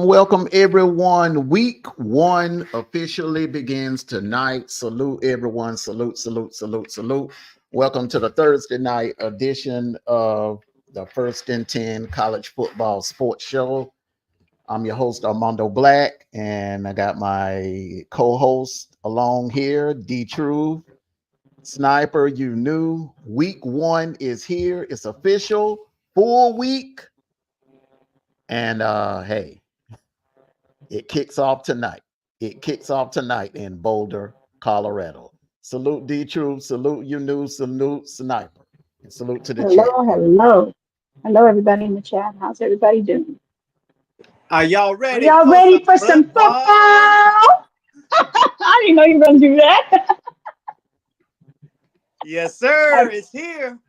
Welcome, everyone. Week one officially begins tonight. Salute, everyone. Salute. Welcome to the Thursday night edition of the First and 10 College Football Sports Show. I'm your host, Armando Black, and I got my co-host along here, D True. Sniper, you knew week one is here. It's official, full week. And hey, it kicks off tonight. It kicks off tonight in Boulder, Colorado. Salute D True, salute you knew, salute Sniper. And salute to the chat, Hello, everyone. hello. Hello, everybody in the chat. How's everybody doing? Are y'all Are ready y'all for ready some for some football? football? I didn't know you were going to do that. Yes, sir. It's here.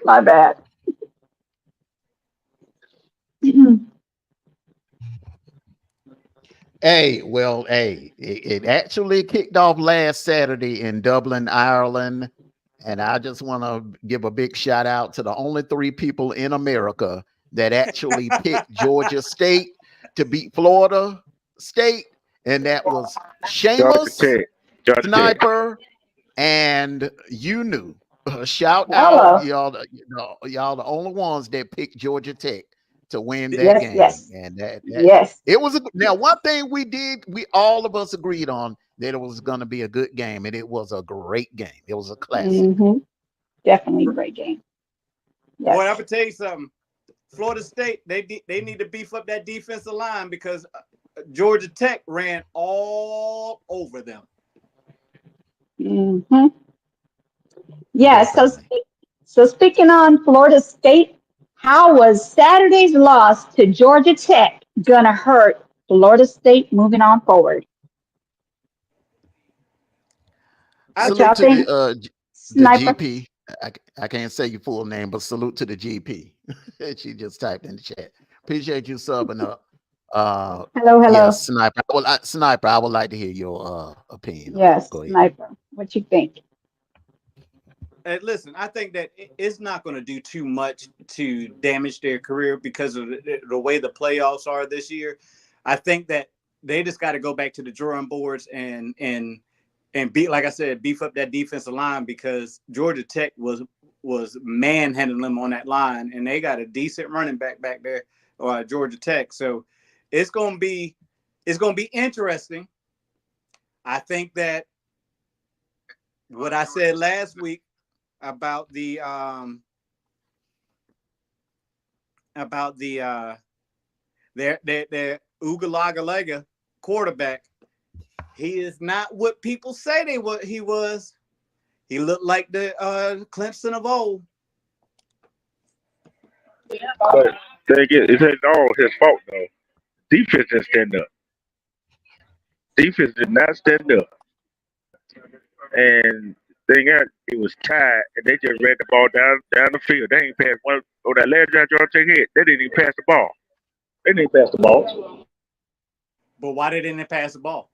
My bad. Hey, it actually kicked off last Saturday in Dublin, Ireland. And I just want to give a big shout out to the only three people in America that actually picked Georgia State to beat Florida State. And that was Georgia Seamus, Tech. Georgia Tech. Sniper, and you knew. Shout out, Hello. y'all the only ones that picked Georgia Tech to win that Yes, game. yes, And that yes. it was now one thing we all of us agreed on that it was going to be a good game, and it was a great game. It was a classic. hmm Definitely a great game. Boy, I'm Yes. gonna tell you something. Florida State, they need to beef up that defensive line because Georgia Tech ran all over them. hmm Yeah, Definitely. so speaking on Florida State, how was Saturday's loss to Georgia Tech going to hurt Florida State moving on forward? I What Salute y'all think to think? the Sniper? GP. I can't say your full name, but salute to the GP. She just typed in the chat. Appreciate you subbing up. Hello, Yes, hello. Sniper. Sniper, I would like to hear your opinion on it. Yes, Go ahead. Sniper. What you think? listen. I think that it's not going to do too much to damage their career because of the way the playoffs are this year. I think that they just got to go back to the drawing boards and beat, like I said, beef up that defensive line because Georgia Tech was manhandling them on that line, and they got a decent running back there, Georgia Tech. So it's gonna be interesting. I think that what I said last week about the their Ugalagalega quarterback, he is not what people say he was. He looked like the Clemson of old. But it ain't all his fault though. Defense didn't stand up. Defense did not stand up. And thing out, it was tied, and they just ran the ball down the field. They ain't passed one. Oh, that last drive Georgia Tech hit, they didn't even pass the ball. They didn't pass the ball. But why they didn't pass the ball?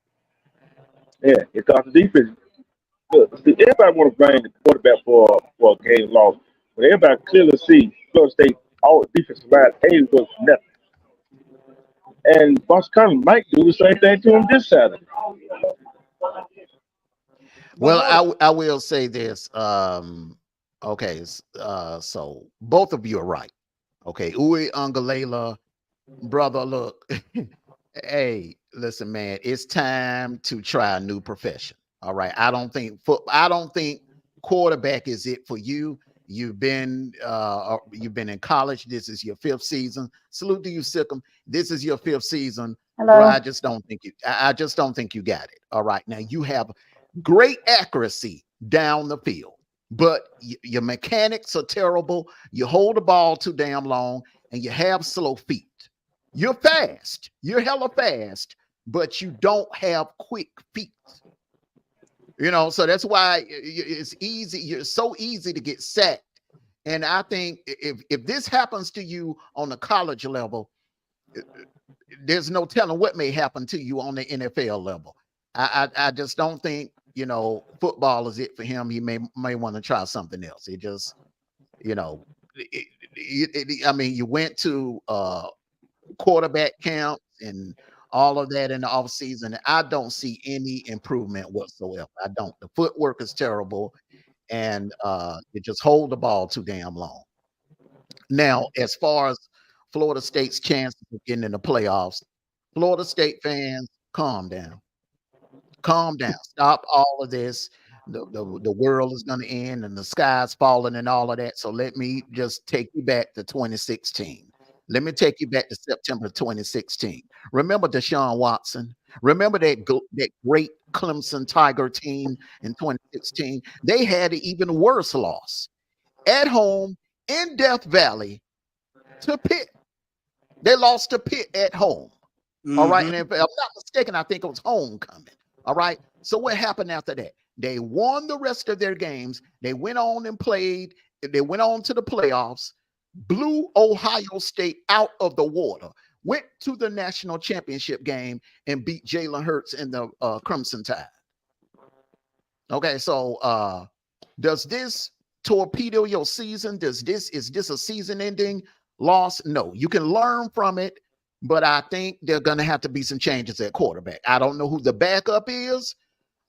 Yeah, because the defense. Look, everybody want to blame the quarterback for a game loss, but everybody clearly see Florida State all defensive line ain't was nothing. And Boss Cotton might do the same thing to him this Saturday. But Well, hold on. I will say this. Okay, so both of you are right. Okay, Uwe Ungalela, brother, look, hey, listen, man, it's time to try a new profession. All right, I don't think quarterback is it for you. You've been in college. This is your fifth season. Salute to you, Sikkim. This is your fifth season, bro. Hello. I just don't think you got it. All right, now you have great accuracy down the field, but your mechanics are terrible. You hold the ball too damn long, and you have slow feet. You're fast. You're hella fast, but you don't have quick feet. So that's why it's easy. You're so easy to get sacked. And I think if this happens to you on the college level, there's no telling what may happen to you on the NFL level. I just don't think football is it for him. He may want to try something else. It just you know, I mean, you went to quarterback camps and all of that in the offseason. I don't see any improvement whatsoever. I don't. The footwork is terrible, and you just hold the ball too damn long. Now, as far as Florida State's chances of getting in the playoffs. Florida State fans, calm down. Calm down. Stop all of this. The world is going to end and the sky's falling and all of that. So let me just take you back to 2016. Let me take you back to September 2016. Remember Deshaun Watson? Remember that great Clemson Tiger team in 2016? They had an even worse loss at home in Death Valley to Pitt. They lost to Pitt at home. All right. And if I'm not mistaken, I think it was homecoming. All right. So what happened after that? They won the rest of their games. They went on and played. They went on to the playoffs, blew Ohio State out of the water, went to the national championship game and beat Jalen Hurts in the Crimson Tide. Okay. So does this torpedo your season? Is this a season ending loss? No, you can learn from it. But I think there are going to have to be some changes at quarterback. I don't know who the backup is,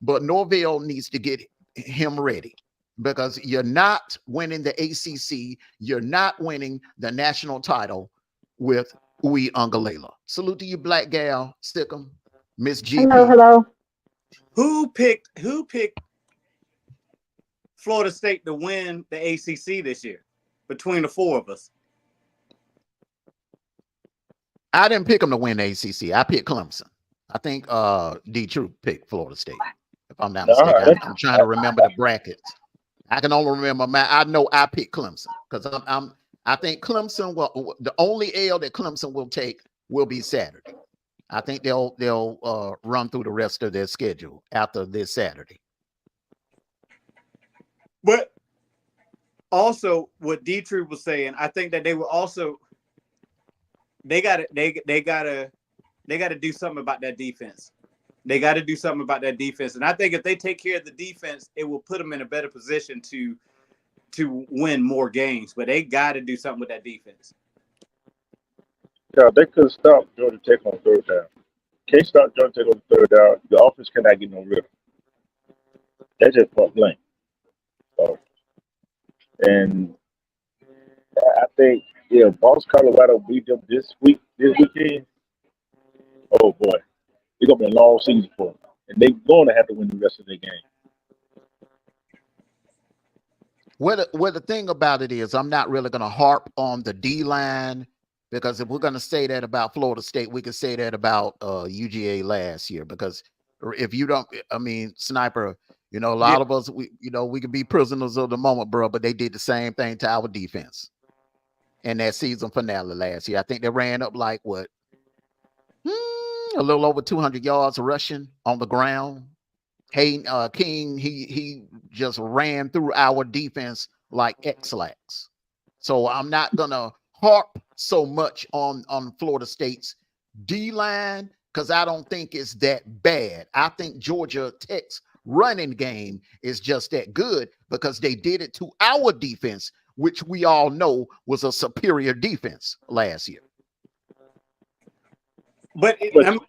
but Norvell needs to get him ready because you're not winning the ACC. You're not winning the national title with Uwe Ungalela. Salute to you, Black Gal, Stickum, Miss GP. Hello. Who picked Florida State to win the ACC this year between the four of us? I didn't pick them to win the ACC. I picked Clemson. I think D True picked Florida State. If I'm not mistaken, I'm trying to remember the brackets. I can only remember I know I picked Clemson because I think Clemson will. The only L that Clemson will take will be Saturday. I think they'll run through the rest of their schedule after this Saturday. But also, what D True was saying, I think that they were also. They gotta do something about that defense. They got to do something about that defense, and I think if they take care of the defense, it will put them in a better position to win more games. But they got to do something with that defense. Yeah, they could stop Georgia Tech on third down. Can't stop Georgia Tech on third down. The offense cannot get no rhythm. That's just point blank. So, and I think. Yeah, Boss Colorado beat them this weekend. Oh boy, it's gonna be a long season for them, and they're going to have to win the rest of their game. Well, the thing about it is, I'm not really going to harp on the D line because if we're going to say that about Florida State, we could say that about UGA last year. Because if you don't, I mean, Sniper, a lot of us, we could be prisoners of the moment, bro. But they did the same thing to our defense. In that season finale last year, I think they ran up like a little over 200 yards rushing on the ground. Hey, King, he just ran through our defense like X-Lax. So I'm not gonna harp so much on Florida State's D-line because I don't think it's that bad. I think Georgia Tech's running game is just that good because they did it to our defense, which we all know was a superior defense last year. But I'm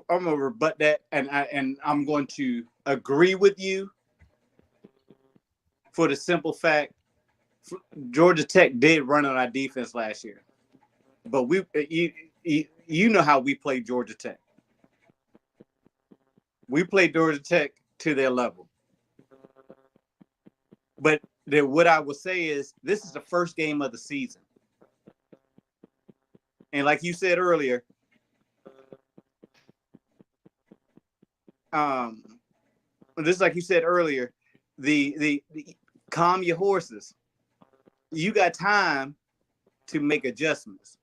gonna rebut that, and I'm going to agree with you for the simple fact Georgia Tech did run on our defense last year, but you know how we played Georgia Tech. We played Georgia Tech to their level, but what I would say is this is the first game of the season. And like you said earlier, the calm your horses. You got time to make adjustments.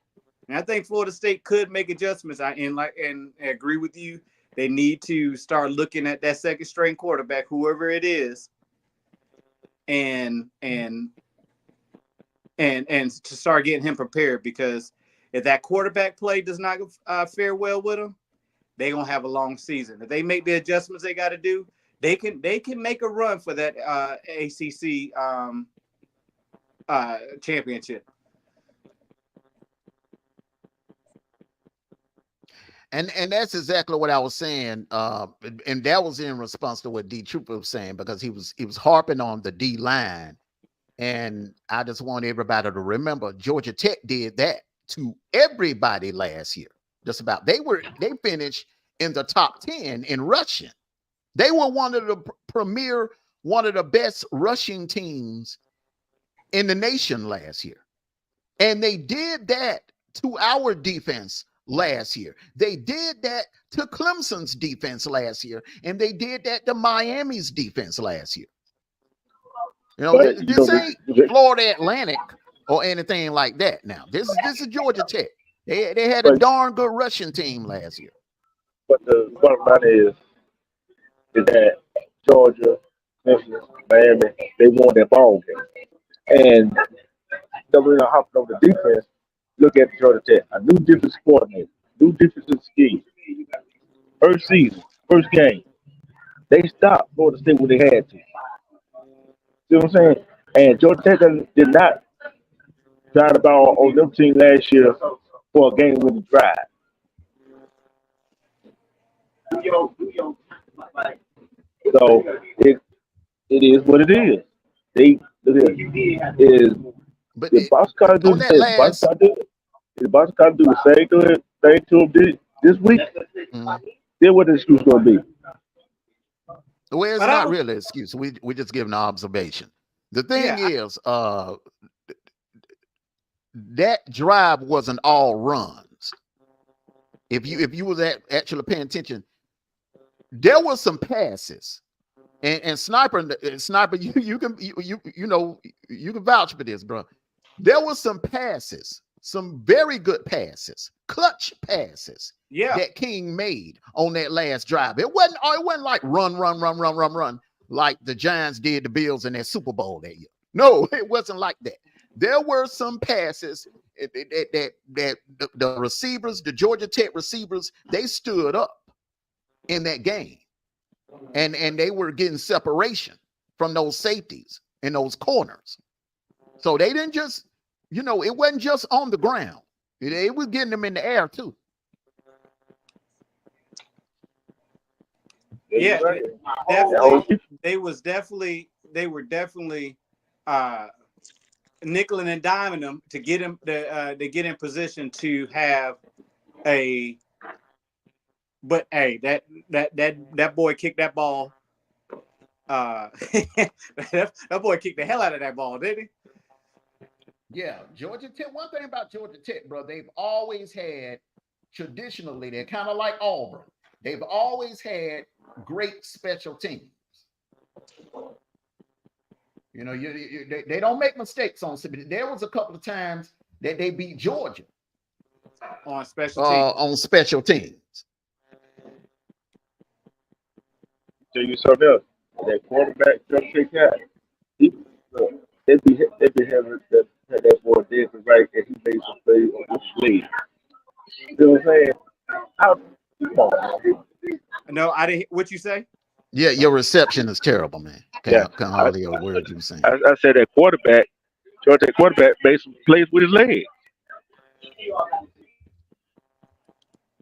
And I think Florida State could make adjustments. And agree with you. They need to start looking at that second string quarterback, whoever it is, and to start getting him prepared, because if that quarterback play does not fare well with him, they're gonna have a long season. If they make the adjustments they got to do, they can make a run for that ACC championship. And that's exactly what I was saying. And that was in response to what D Trooper was saying, because he was harping on the D line. And I just want everybody to remember Georgia Tech did that to everybody last year. Just about. They finished in the top 10 in rushing. They were one of the one of the best rushing teams in the nation last year. And they did that to our defense last year. They did that to Clemson's defense last year. And they did that to Miami's defense last year. You know, this ain't Florida Atlantic or anything like that now. This is Georgia Tech. They had a darn good rushing team last year. But the bottom line is that Georgia, Memphis, Miami, they won their ball game. And we're not hopping on the defense. Look at Georgia Tech, a new defense coordinator, new defensive scheme. First season, first game, they stopped Florida State when they had to. See what I'm saying? And Georgia Tech did not drive the ball on them team last year for a game-winning drive. So it is what it is. They is but the boss got to do the same. The boss got to do the same thing to them this week. Then what the excuse going to be? Well, it's not really an excuse. We just giving an observation. The thing is, that drive wasn't all runs. If you was actually paying attention, there was some passes. And sniper, you can vouch for this, bro. There was some passes, some very good passes, clutch passes that King made on that last drive. It wasn't like run like the Giants did the Bills in that Super Bowl that year. No, it wasn't like that. There were some passes that the receivers, the Georgia Tech receivers, they stood up in that game. And they were getting separation from those safeties and those corners. So they didn't just, it wasn't just on the ground. It was getting them in the air too. Yeah, definitely. They were definitely nickeling and diming them to get him to get in position to have a. But hey, that boy kicked that ball. That boy kicked the hell out of that ball, didn't he? Yeah, Georgia Tech. One thing about Georgia Tech, bro, they've always had, traditionally, they're kind of like Auburn. They've always had great special teams. They don't make mistakes on. There was a couple of times that they beat Georgia on special teams. Tell you something else. That quarterback, they be having that boy dancing right, and he made some plays on the sleeve. You know what I'm saying? Come on. No, I didn't. What you say? Yeah, your reception is terrible, man. Can't hardly hear a word you saying. I said that Georgia quarterback made some plays with his leg.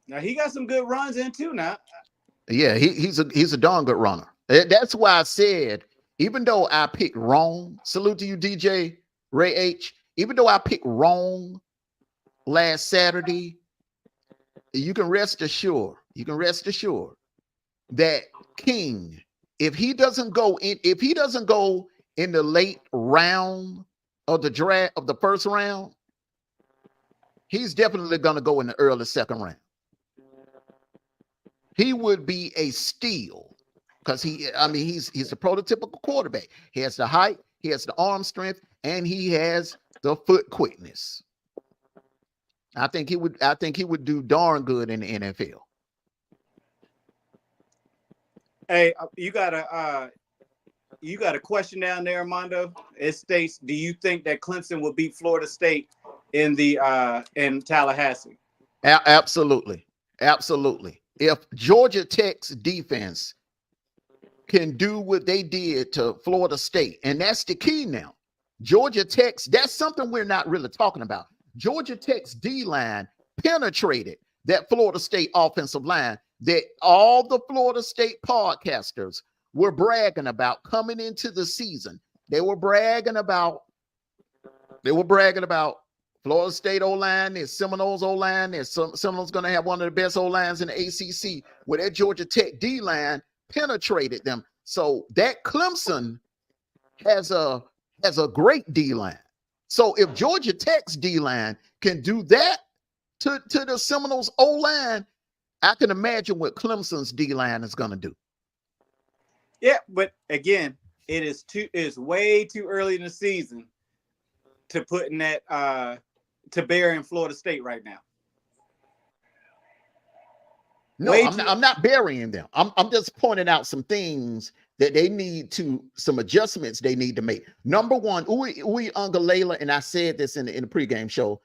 Now he got some good runs in too. Now. Yeah, he's a darn good runner. That's why I said, even though I picked wrong, salute to you, DJ Ray H. Even though I picked wrong last Saturday, you can rest assured that King, if he doesn't go in the late round of the draft of the first round, he's definitely gonna go in the early second round. He would be a steal because he's a prototypical quarterback. He has the height, he has the arm strength, and he has the foot quickness. I think he would do darn good in the NFL. Hey, you got a question down there, Armando. It states, do you think that Clemson will beat Florida State in Tallahassee? Absolutely. If Georgia Tech's defense can do what they did to Florida State, and that's the key now. Georgia Tech's, that's something we're not really talking about. Georgia Tech's D-line penetrated that Florida State offensive line that all the Florida State podcasters were bragging about coming into the season. They were bragging about Florida State O-line, there's Seminoles O-line, there's Seminoles going to have one of the best O-lines in the ACC, where that Georgia Tech D-line penetrated them. So that Clemson has a great D-line. So if Georgia Tech's D-line can do that to the Seminoles O-line, I can imagine what Clemson's D-line is going to do. Yeah, but again, it's way too early in the season to put in that to bear in Florida State right now. No, I'm not burying them. I'm just pointing out some things that they need to, some adjustments they need to make. Number one, Uwe Ungalela, and I said this in the pregame show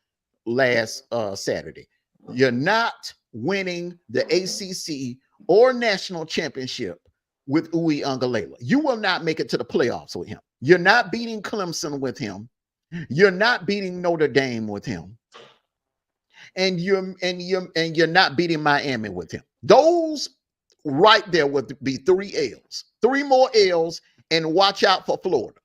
last Saturday. You're not winning the ACC or national championship with Uwe Ungalela. You will not make it to the playoffs with him. You're not beating Clemson with him. You're not beating Notre Dame with him. And you're not beating Miami with him. Those right there would be 3 L's. 3 more L's, and watch out for Florida.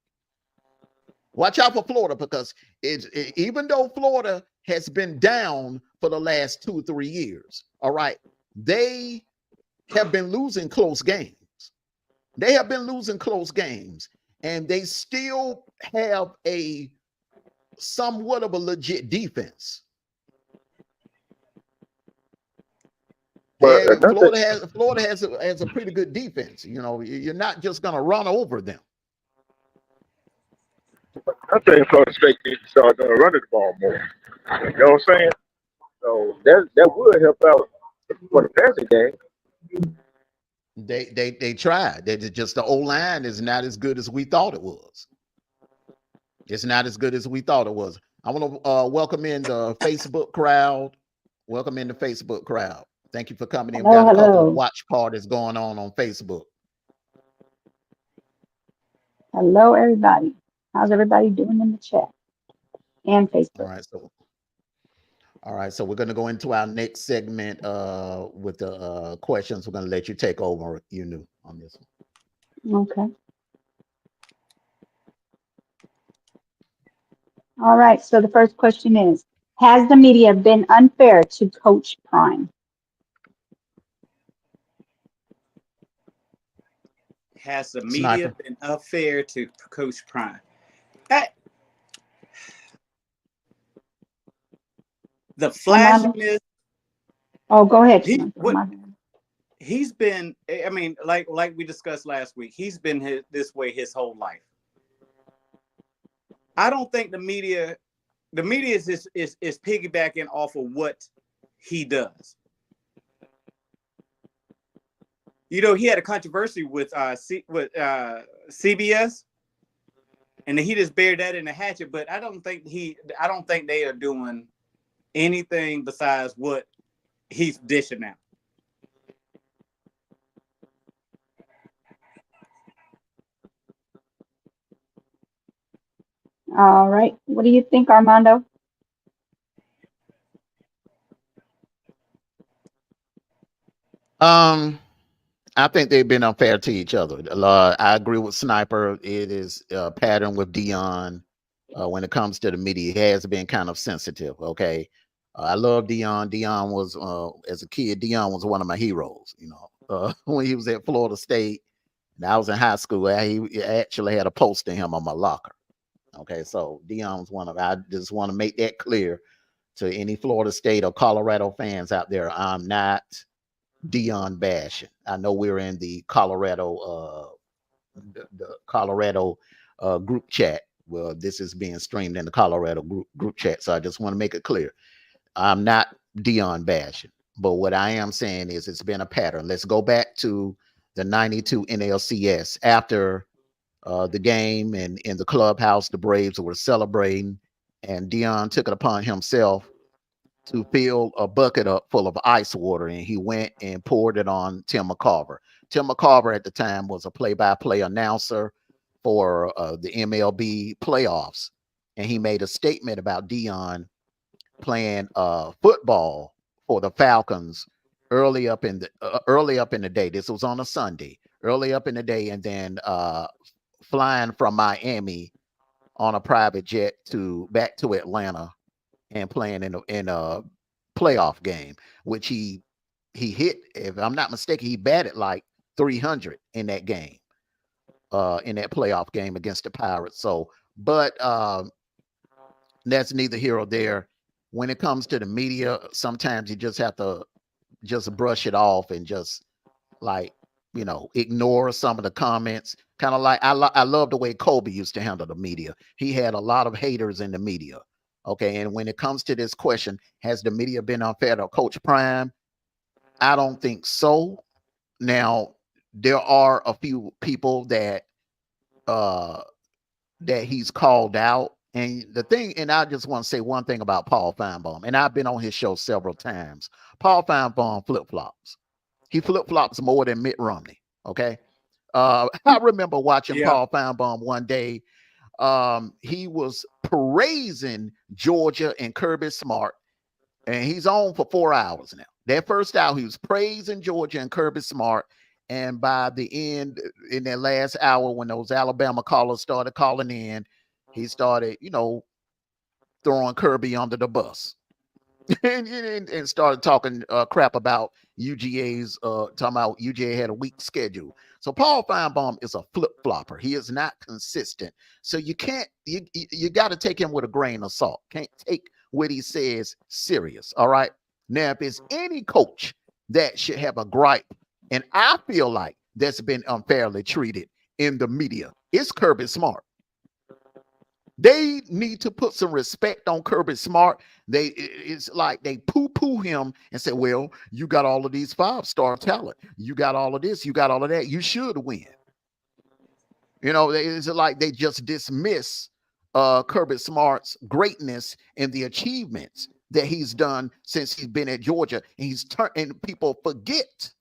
Watch out for Florida, because even though Florida has been down for the last 2 or 3 years, all right, they have been losing close games. They have been losing close games, and they still have a somewhat of a legit defense. But Florida has a pretty good defense. You know, you're not just going to run over them. I think Florida State needs to start running the ball more. You know what I'm saying? So that would help out for the passing game. They tried. They just, the O-line is not as good as we thought it was. It's not as good as we thought it was. I want to welcome in the Facebook crowd. Welcome in the Facebook crowd. Thank you for coming in. We got a couple of watch parties going on Facebook. Hello, everybody. How's everybody doing in the chat and Facebook? All right. So we're going to go into our next segment with the questions. We're going to let you take over, on this one. Okay. All right. So the first question is, has the media been unfair to Coach Prime? Has the media been unfair to Coach Prime? The flashiness. Oh, go ahead. He's been, I mean, like we discussed last week, he's been this way his whole life. I don't think the media is piggybacking off of what he does. You know, he had a controversy with CBS, and he just buried that in a hatchet. But I don't think they are doing anything besides what he's dishing out. All right. What do you think, Armando? I think they've been unfair to each other. I agree with Sniper. It is a pattern with Dion. When it comes to the media, he has been kind of sensitive. Okay. I love Dion. Dion was, as a kid, Dion was one of my heroes, when he was at Florida State and I was in high school. He actually had a poster of him on my locker. Okay. So Dion was I just want to make that clear to any Florida State or Colorado fans out there. I'm not Dion bashing. I know we're in the Colorado group chat. Well, this is being streamed in the Colorado group chat, so I just want to make it clear. I'm not Dion bashing, but what I am saying is it's been a pattern. Let's go back to the 92 NLCS. After the game and in the clubhouse, the Braves were celebrating, and Dion took it upon himself to fill a bucket up full of ice water, and he went and poured it on Tim McCarver. Tim McCarver at the time was a play-by-play announcer for the MLB playoffs, and he made a statement about Dion playing football for the Falcons early up in the day. This was on a Sunday, early up in the day, and then flying from Miami on a private jet back to Atlanta and playing in a playoff game, which he hit. If I'm not mistaken, he batted like 300 in that game, in that playoff game against the Pirates. So, but that's neither here or there. When it comes to the media, sometimes you just have to just brush it off and just like ignore some of the comments. Kind of like I love the way Kobe used to handle the media. He had a lot of haters in the media. Okay, and when it comes to this question, has the media been unfair to Coach Prime? I don't think so. Now, there are a few people uh that he's called out. And the thing, and I just want to say one thing about Paul Feinbaum, and I've been on his show several times. Paul Feinbaum flip-flops. He flip-flops more than Mitt Romney. Okay. I remember watching Yeah. Paul Feinbaum one day. He was praising Georgia and Kirby Smart, and he's on for 4 hours now. That first hour, he was praising Georgia and Kirby Smart. And by the end, in that last hour, when those Alabama callers started calling in, he started, throwing Kirby under the bus and started talking crap about UGA's, talking about UGA had a weak schedule. So Paul Feinbaum is a flip-flopper. He is not consistent. So you can't, you got to take him with a grain of salt. Can't take what he says serious. All right. Now, if it's any coach that should have a gripe, and I feel like that's been unfairly treated in the media, it's Kirby Smart. They need to put some respect on Kirby Smart. It's like they poo-poo him and say, well, you got all of these 5-star talent. You got all of this. You got all of that. You should win. It's like they just dismiss Kirby Smart's greatness and the achievements that he's done since he's been at Georgia. And people forget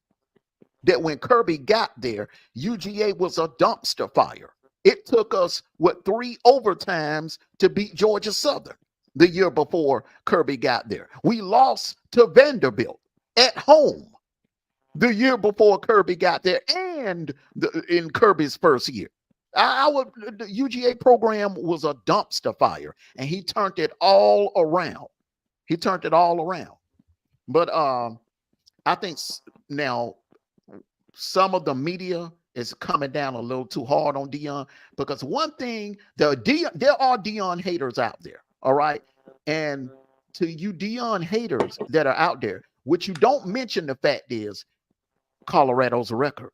that when Kirby got there, UGA was a dumpster fire. It took us, 3 overtimes to beat Georgia Southern the year before Kirby got there. We lost to Vanderbilt at home the year before Kirby got there and in Kirby's first year. The UGA program was a dumpster fire, and he turned it all around. But I think now some of the media is coming down a little too hard on Deion, because one thing, there are Deion haters out there, all right? And to you Deion haters that are out there, what you don't mention the fact is Colorado's record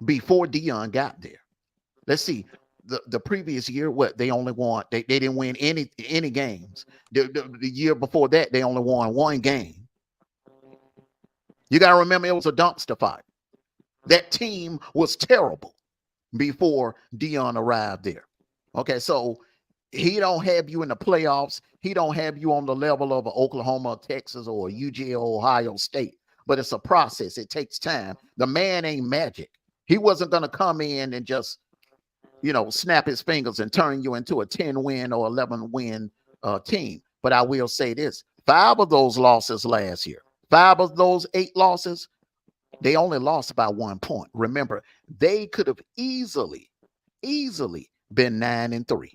before Deion got there. Let's see. The previous year, they only won, they didn't win any games. The year before that, they only won 1 game. You got to remember, it was a dumpster fire. That team was terrible before Deion arrived there. Okay, so he don't have you in the playoffs. He don't have you on the level of Oklahoma, Texas, or UGA, Ohio State. But it's a process. It takes time. The man ain't magic. He wasn't going to come in and just, snap his fingers and turn you into a 10-win or 11-win team. But I will say this. 5 of those losses last year, 5 of those 8 losses, they only lost by 1 point. Remember, they could have easily been 9-3.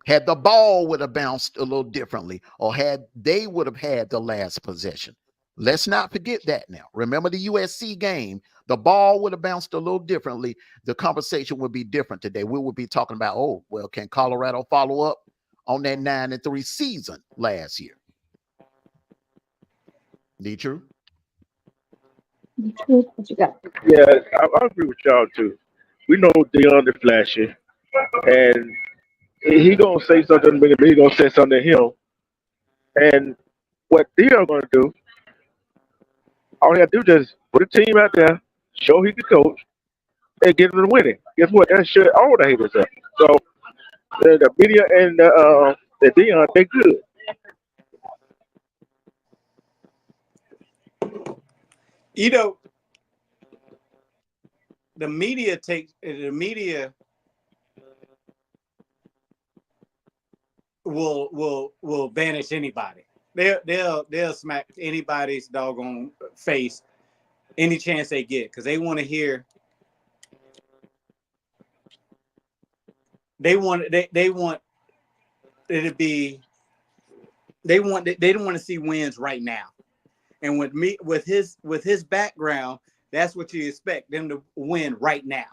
Had the ball would have bounced a little differently, or they would have had the last possession. Let's not forget that now. Remember the USC game, the ball would have bounced a little differently. The conversation would be different today. We would be talking about, oh, well, can Colorado follow up on that 9-3 season last year? True? What you got? Yeah, I agree with y'all too. We know Deion the flashy, and he gonna say something to me, and he gonna say something to him. And what Deion gonna do? All he have to do is just put a team out there, show he can coach, and get them to winning. Guess what? That shut all the haters up. So the media and the Deion, they good. The media will banish anybody. They'll smack anybody's doggone face any chance they get, because they want to hear. They want it to be they don't want to see wins right now. And with his background, that's what you expect them to win right now.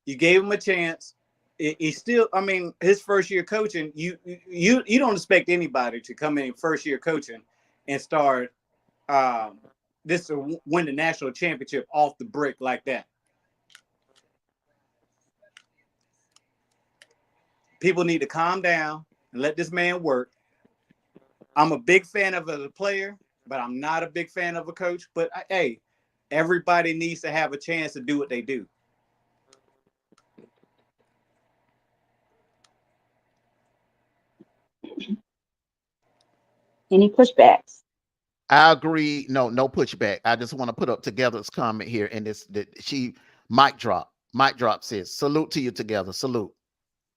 You gave him a chance. He still, I mean, his first year coaching, you don't expect anybody to come in first year coaching and start this to win the national championship off the brick like that. People need to calm down and let this man work. I'm a big fan of a player, but I'm not a big fan of a coach. But hey, everybody needs to have a chance to do what they do. Any pushbacks? I agree. No pushback. I just want to put up Together's comment here, and she mic drop. Mic drop says, "Salute to you, Together. Salute."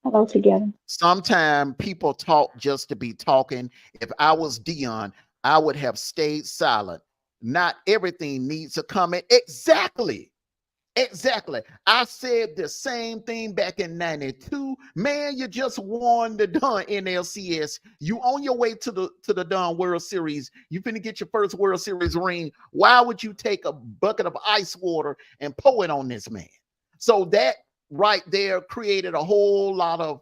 Hello, Together. Sometimes people talk just to be talking. If I was Dion, I would have stayed silent. Not everything needs to come in. Exactly. I said the same thing back in 92. Man, you just won the Don NLCS. You on your way to the Don World Series. You finna get your first World Series ring. Why would you take a bucket of ice water and pour it on this man? So that right there created a whole lot of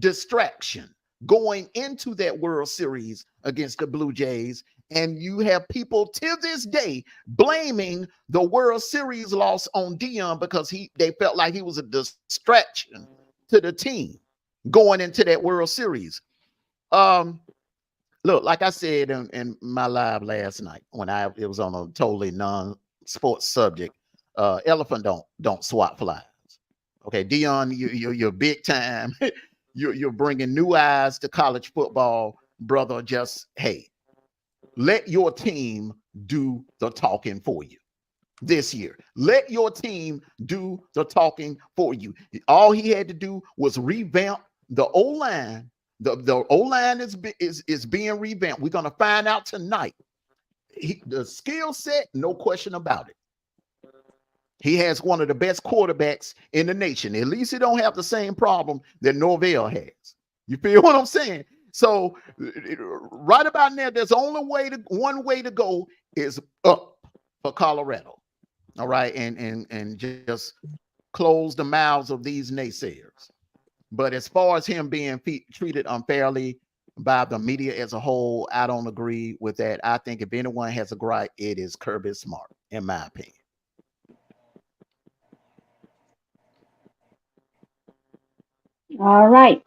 distraction going into that World Series against the Blue Jays. And you have people to this day blaming the World Series loss on Dion because they felt like he was a distraction to the team going into that World Series. Look, like I said in my live last night when it was on a totally non-sports subject, elephant don't swat flies. Okay, Dion, you're big time. You're bringing new eyes to college football, brother. Just hey. Let your team do the talking for you this year. Let your team do the talking for you. All he had to do was revamp the O-line. The O-line is being revamped. We're going to find out tonight. The skill set, no question about it. He has one of the best quarterbacks in the nation. At least he don't have the same problem that Norvell has. You feel what I'm saying? So right about now, there's only one way to go is up for Colorado. All right, and just close the mouths of these naysayers. But as far as him being treated unfairly by the media as a whole, I don't agree with that. I think if anyone has a gripe, it is Kirby Smart, in my opinion. All right.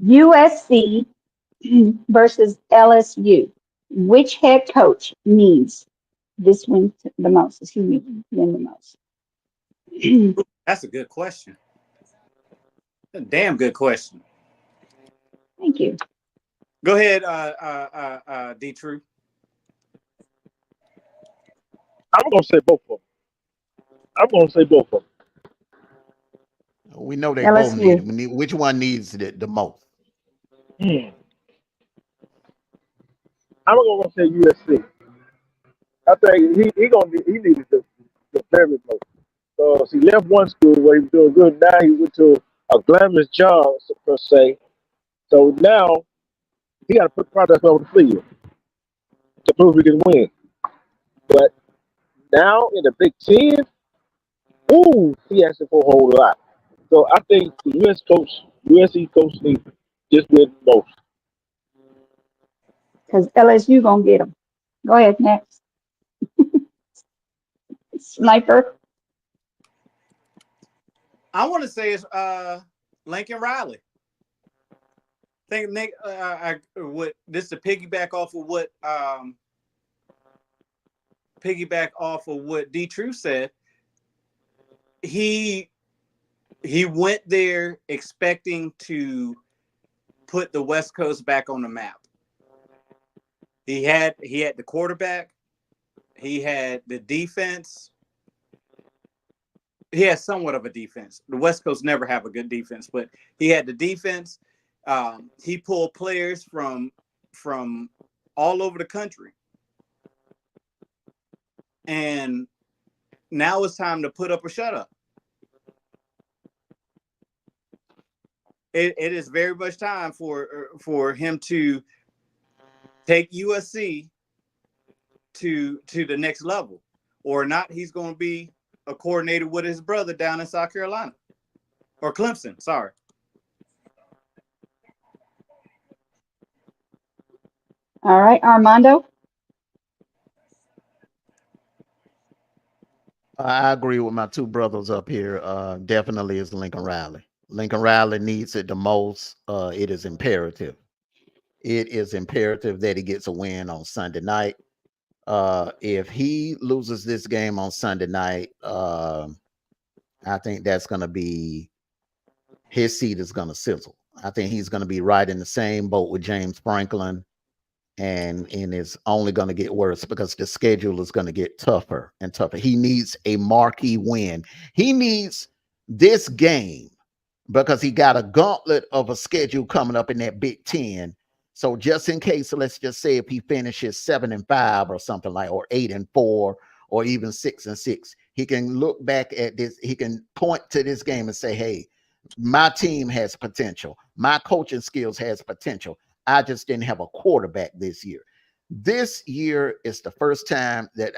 USC versus LSU. Which head coach needs this win the most? Excuse me, win the most. That's a good question. A damn good question. Thank you. Go ahead, D. True. I'm gonna say both of them. I'm gonna say both of them. We know they both LSU. need. Which one needs it the most? I'm gonna say USC. I think he needed the very most. Because he left one school where he was doing good. Now he went to a glamorous job per se. So now he got to put the product over the field to prove he can win. But now in the Big Ten, he asking for a whole lot. So I think the USC coach needs just win most. Because LSU gonna get them. Go ahead next. Sniper. I want to say it's Lincoln Riley. I think Nick, this to piggyback off of what D. True said. He went there expecting to put the West Coast back on the map. He had the quarterback, he had the defense. He has somewhat of a defense. The West Coast never have a good defense, but he had the defense. He pulled players from all over the country. And now it's time to put up or shut up. it is very much time for him to take USC to the next level, or not. He's going to be a coordinator with his brother down in South Carolina or Clemson. Sorry. All right, Armando. I agree with my two brothers up here. Definitely is Lincoln Riley. Lincoln Riley needs it the most. It is imperative. It is imperative that he gets a win on Sunday night. If he loses this game on Sunday night, I think that's going to be his seat is going to sizzle. I think he's going to be right in the same boat with James Franklin, and it's only going to get worse because the schedule is going to get tougher and tougher. He needs a marquee win. He needs this game because he got a gauntlet of a schedule coming up in that Big Ten. So just in case, let's just say if he finishes 7-5 or something like, or 8-4, or even 6-6, he can look back at this. He can point to this game and say, "Hey, my team has potential. My coaching skills has potential. I just didn't have a quarterback this year." This year is the first time that,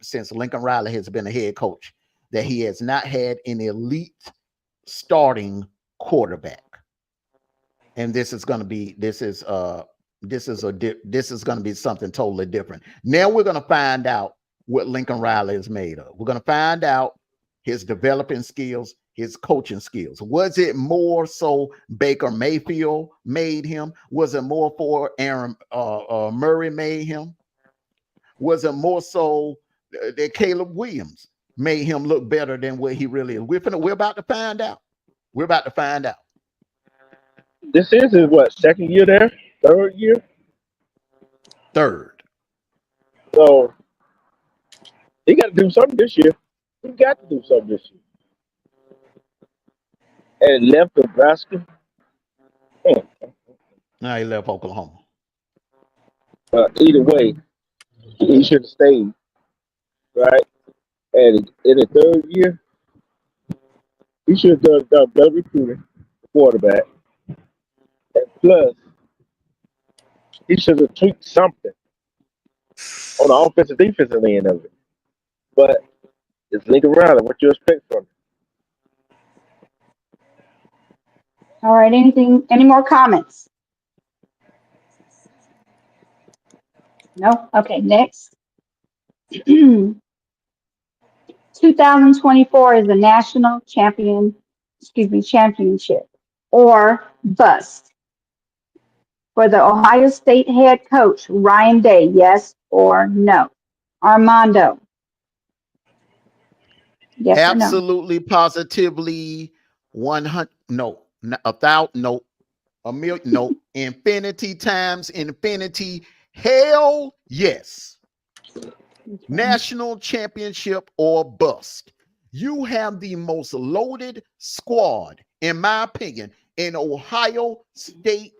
since Lincoln Riley has been a head coach, that he has not had an elite starting quarterback. And this is going to be something totally different. Now we're going to find out what Lincoln Riley is made of. We're going to find out his developing skills, his coaching skills. Was it more so Baker Mayfield made him? Was it more for Aaron Murray made him? Was it more so that Caleb Williams made him look better than what he really is? We're about to find out. We're about to find out. This is his what, second year there? Third year? Third. So he got to do something this year. He got to do something this year. And left Nebraska. Now he left Oklahoma. Either way, he should have stayed, right? And in the third year, he should have done better recruiting, quarterback. And plus, he should have tweaked something on the offensive defensive end of it. But it's Lincoln Riley. What you expect from him? All right, any more comments? No? Okay, next. 2024 is the national championship or bust for the Ohio State head coach, Ryan Day, yes or no? Armando, yes or no? Absolutely, positively, 100. No, 1,000. No, a million. No, infinity times infinity. Hell yes. National championship or bust. You have the most loaded squad, in my opinion, in Ohio State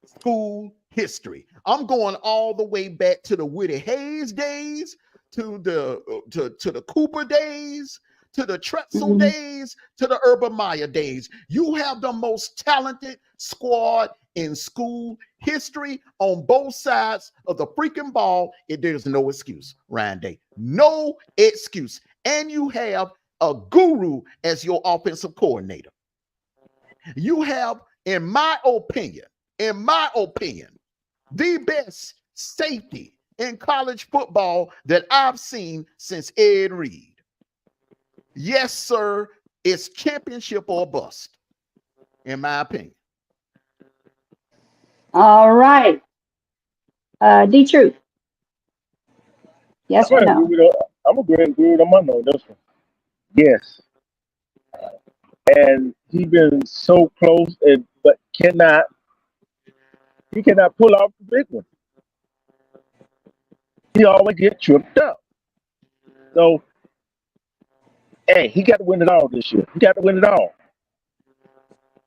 school history. I'm going all the way back to the Woody Hayes days, to the Cooper days, to the Trexel days, to the Urban Meyer days. You have the most talented squad in school history on both sides of the freaking ball. There's no excuse, Ryan Day. No excuse. And you have a guru as your offensive coordinator. You have, in my opinion, the best safety in college football that I've seen since Ed Reed. Yes, sir, it's championship or bust, in my opinion. All right. D-Truth, yes or no? I'm going to agree with Armando on this one. Yes. And he's been so close, but he cannot pull off the big one. He always get tripped up. So, hey, he got to win it all this year. He got to win it all.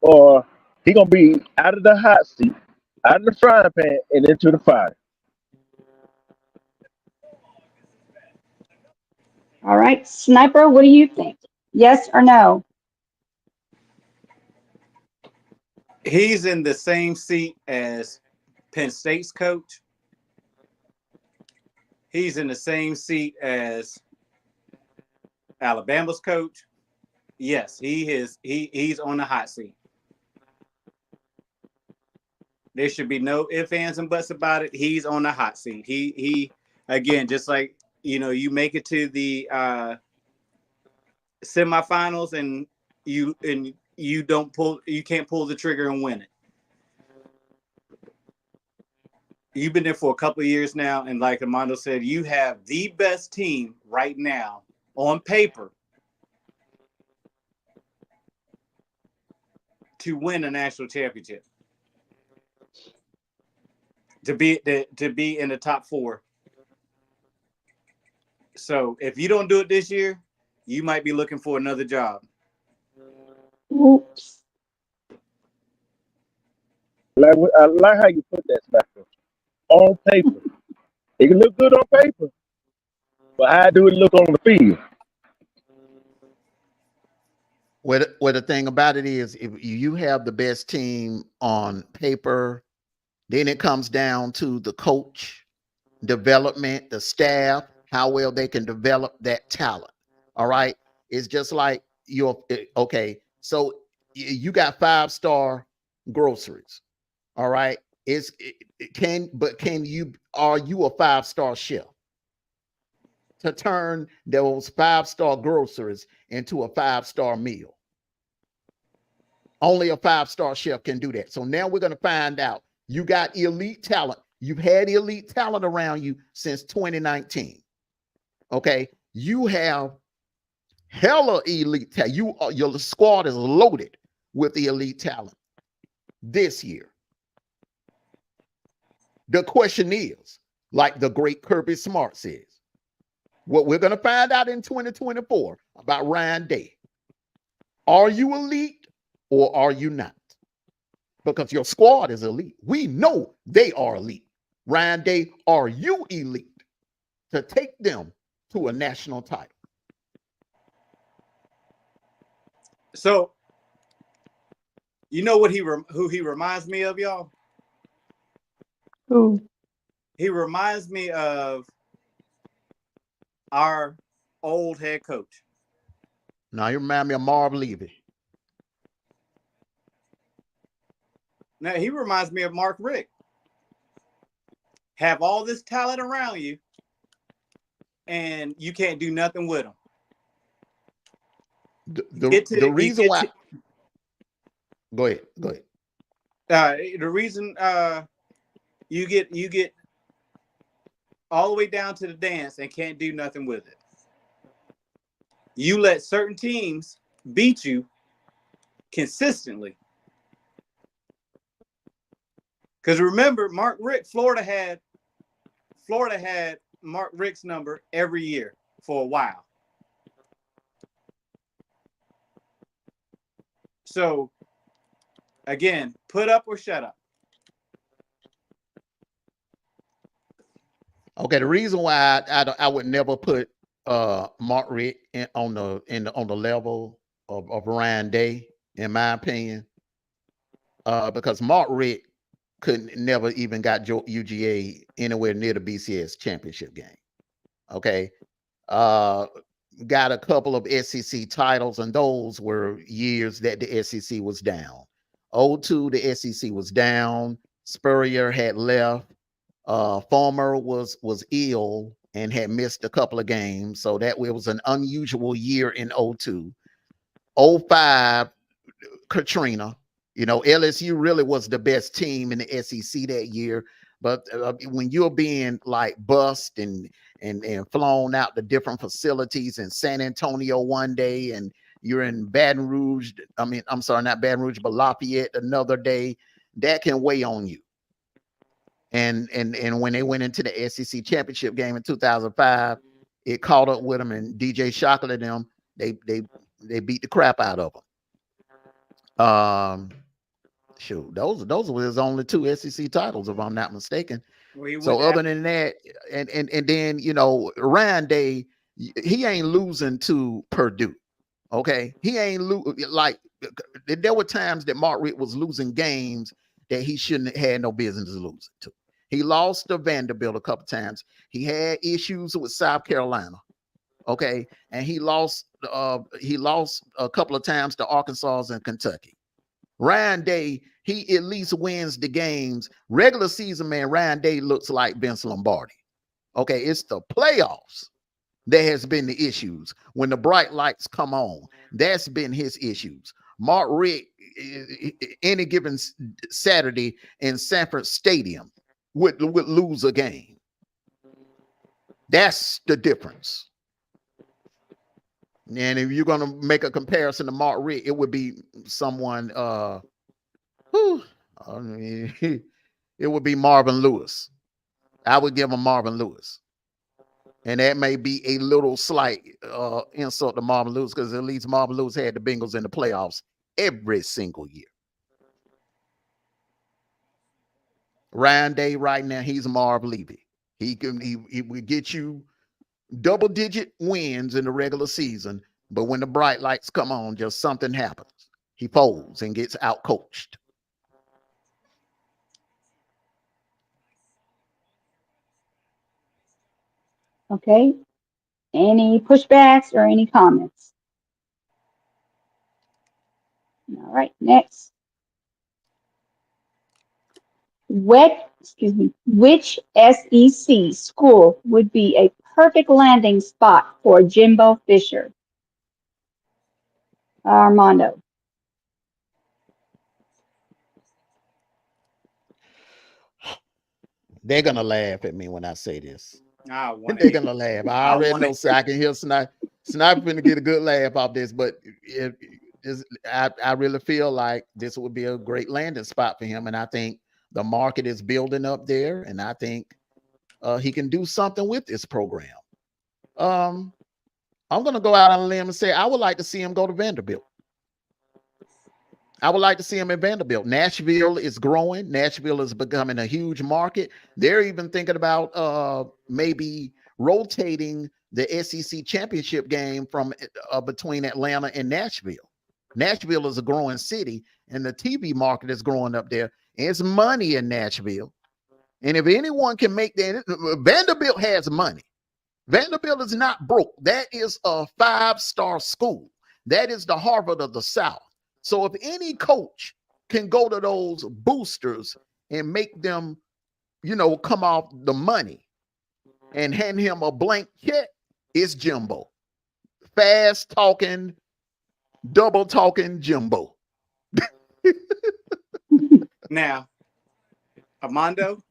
Or he going to be out of the hot seat, out of the frying pan, and into the fire. All right. Sniper, what do you think? Yes or no? He's in the same seat as Penn State's coach. He's in the same seat as Alabama's coach. Yes, he is. He's on the hot seat. There should be no ifs, ands, and buts about it. He's on the hot seat. He again, just like you make it to the semifinals and you can't pull the trigger and win it. You've been there for a couple of years now, and like Armando said, you have the best team right now on paper to win a national championship. To be in the top 4. So if you don't do it this year, you might be looking for another job. Oops. I like how you put that, Smacker. On paper, it can look good on paper, but how do it look on the field? Well, the thing about it is, if you have the best team on paper, then it comes down to the coach development, the staff, how well they can develop that talent. All right. It's just like okay. So you got 5-star groceries. All right. Are you a 5-star chef to turn those 5-star groceries into a 5-star meal? Only a 5-star chef can do that. So now we're going to find out. You got elite talent. You've had elite talent around you since 2019. Okay. You have hella elite talent. Your squad is loaded with the elite talent this year. The question is, like the great Kirby Smart says, what we're going to find out in 2024 about Ryan Day. Are you elite or are you not? Because your squad is elite. We know they are elite. Ryan Day, are you elite to take them to a national title? So, you know what who he reminds me of, y'all? Who? He reminds me of our old head coach. Now you remind me of Marv Levy. Now he reminds me of Mark Richt. Have all this talent around you, and you can't do nothing with them. The reason why. Go ahead. The reason you get all the way down to the dance and can't do nothing with it. You let certain teams beat you consistently. Because remember, Mark Richt, Florida had Mark Richt's number every year for a while. So, again, put up or shut up. Okay, the reason why I would never put Mark Richt on the level of Ryan Day, in my opinion, because Mark Richt never even got UGA anywhere near the BCS championship game. Okay, got a couple of SEC titles, and those were years that the SEC was down. 02, the SEC was down. Spurrier had left. Farmer was ill and had missed a couple of games, so that it was an unusual year in 02. 05, Katrina. LSU really was the best team in the SEC that year. But when you're being like bussed and flown out to different facilities in San Antonio one day, and you're in Baton Rouge, I'm sorry, not Baton Rouge, but Lafayette another day, that can weigh on you. And when they went into the SEC championship game in 2005, it caught up with them, and DJ Shockley and them, they beat the crap out of them. Shoot, those were his only 2 SEC titles, if I'm not mistaken. So other than that, and then Ryan Day, he ain't losing to Purdue. Okay, he ain't like there were times that Mark Richt was losing games that he shouldn't have had no business losing to. He lost to Vanderbilt a couple times. He had issues with South Carolina. Okay, and he lost a couple of times to Arkansas and Kentucky. Ryan Day, he at least wins the games. Regular season, man, Ryan Day looks like Vince Lombardi. Okay, it's the playoffs that has been the issues. When the bright lights come on, that's been his issues. Mark Richt, any given Saturday in Sanford Stadium, would lose a game. That's the difference. And if you're gonna make a comparison to Mark Richt, it would be someone. It would be Marvin Lewis. I would give him Marvin Lewis. And that may be a little slight insult to Marvin Lewis, because at least Marvin Lewis had the Bengals in the playoffs every single year. Ryan Day right now, he's Marv Levy. He will get you double-digit wins in the regular season, but when the bright lights come on, just something happens. He folds and gets out-coached. Okay. Any pushbacks or any comments? All right, next. Which SEC school would be a perfect landing spot for Jimbo Fisher? Armando. They're gonna laugh at me when I say this. I want They're it. gonna laugh. I I already want know. it. So I can hear Sniper gonna get a good laugh off this, but I really feel like this would be a great landing spot for him, and I think the market is building up there, and I think he can do something with this program. I'm gonna go out on a limb and say I would like to see him go to Vanderbilt. I would like to see him in Vanderbilt. Nashville is growing. Nashville is becoming a huge market. They're even thinking about maybe rotating the SEC championship game from between Atlanta and Nashville. Nashville is a growing city, and the TV market is growing up there. And it's money in Nashville. And if anyone can make that, Vanderbilt has money. Vanderbilt is not broke. That is a 5-star school. That is the Harvard of the South. So if any coach can go to those boosters and make them, come off the money and hand him a blank check, it's Jimbo. Fast talking, double talking Jimbo. Now, Armando,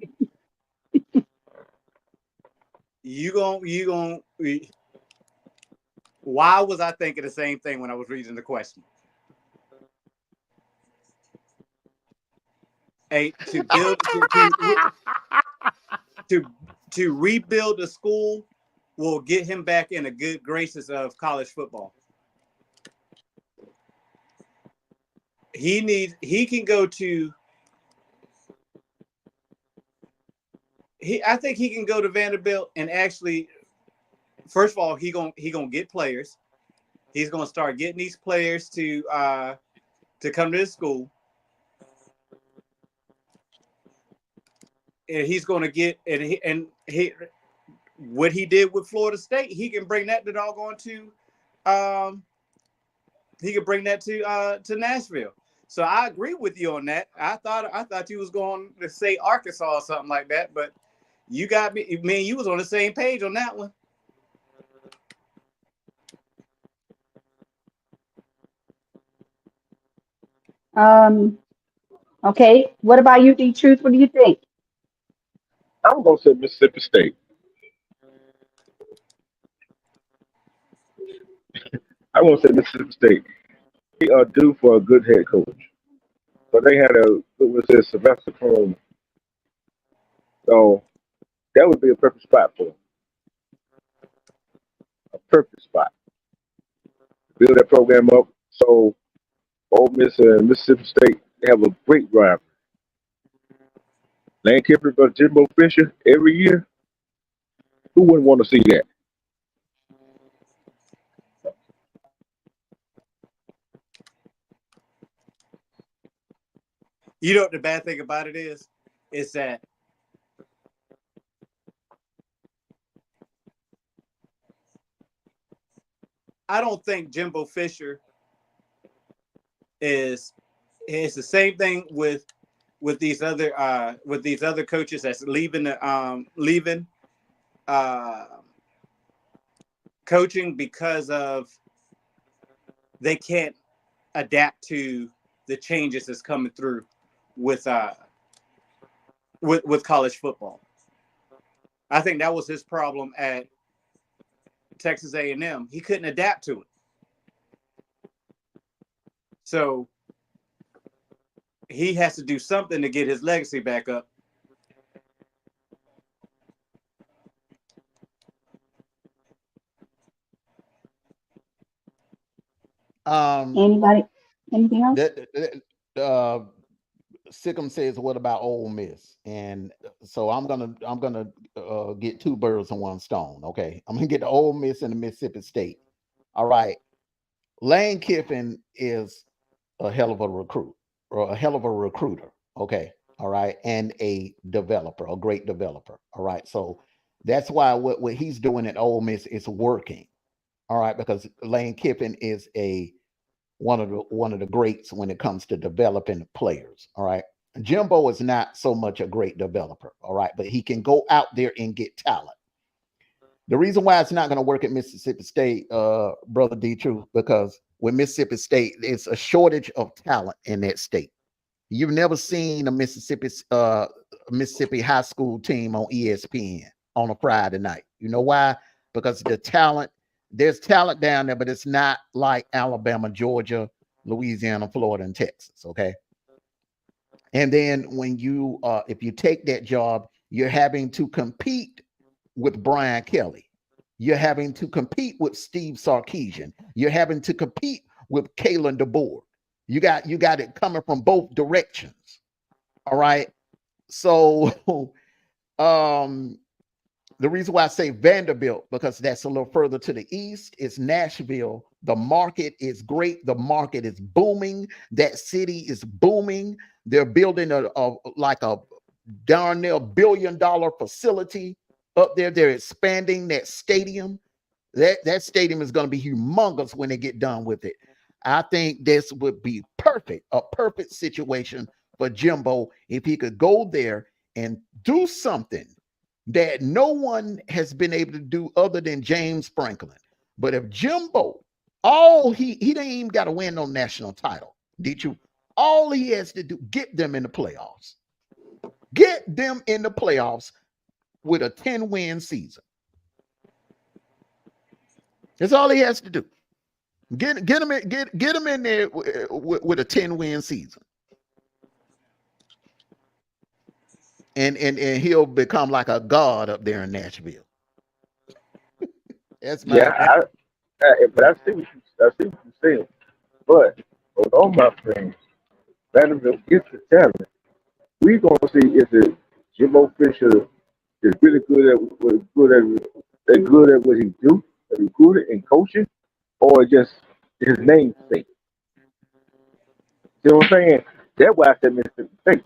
you gon' why was I thinking the same thing when I was reading the question? To build to rebuild the school will get him back in the good graces of college football. He can go to I think he can go to Vanderbilt and actually, first of all, he gonna get players. He's gonna start getting these players to come to his school. And he's going to get he what he did with Florida State, he can bring that he can bring that to Nashville. So I agree with you on that. I thought you was going to say Arkansas or something like that, but you got me. Man, you was on the same page on that one. Okay. What about you, D Truth? What do you think? I'm gonna say Mississippi State. I want to say Mississippi State. They are due for a good head coach. So they had what was it, Sylvester Croom. So that would be a perfect spot for them. A perfect spot. Build that program up. So Ole Miss and Mississippi State have a great rivalry. Lane Kiffin versus Jimbo Fisher every year. Who wouldn't want to see that? You know what the bad thing about it is that I don't think Jimbo Fisher is the same thing with these other coaches that's leaving coaching because of they can't adapt to the changes that's coming through with college football. I think that was his problem at Texas A&M. He couldn't adapt to it. So he has to do something to get his legacy back up. Anybody? Anything else? Sikkim says, "What about Ole Miss?" And so I'm gonna get two birds in one stone. Okay, I'm gonna get the Ole Miss and the Mississippi State. All right, Lane Kiffin is a hell of a recruit or a hell of a recruiter. Okay, all right, and a developer, a great developer. All right, so that's why what he's doing at Ole Miss is working. All right, because Lane Kiffin is one of the greats when it comes to developing players. All right. Jimbo is not so much a great developer, all right, but he can go out there and get talent. The reason why it's not going to work at Mississippi State, brother D Truth, because with Mississippi State, it's a shortage of talent in that state. You've never seen a Mississippi high school team on ESPN on a Friday night. You know why? Because there's talent down there, but it's not like Alabama, Georgia, Louisiana, Florida, and Texas. Okay. And then when if you take that job, you're having to compete with Brian Kelly. You're having to compete with Steve Sarkisian. You're having to compete with Kalen DeBoer. You got it coming from both directions. All right. So the reason why I say Vanderbilt, because that's a little further to the east, is Nashville. The market is great. The market is booming. That city is booming. They're building a darn near $1 billion facility up there. They're expanding that stadium. That stadium is going to be humongous when they get done with it. I think this would be a perfect situation for Jimbo if he could go there and do something that no one has been able to do other than James Franklin. But if Jimbo, he didn't even got to win no national title, did you? All he has to do, get them in the playoffs. Get them in the playoffs with a 10-win season. That's all he has to do. Get him in there with a 10-win season. And he'll become like a god up there in Nashville. That's my but I see what you're saying. But with all my friends, Vanderbilt gets the talent. We're gonna see if the Jimbo Fisher is really good at what he do, recruiting and coaching, or just his namesake. You know what I'm saying? That's why I said Mississippi State.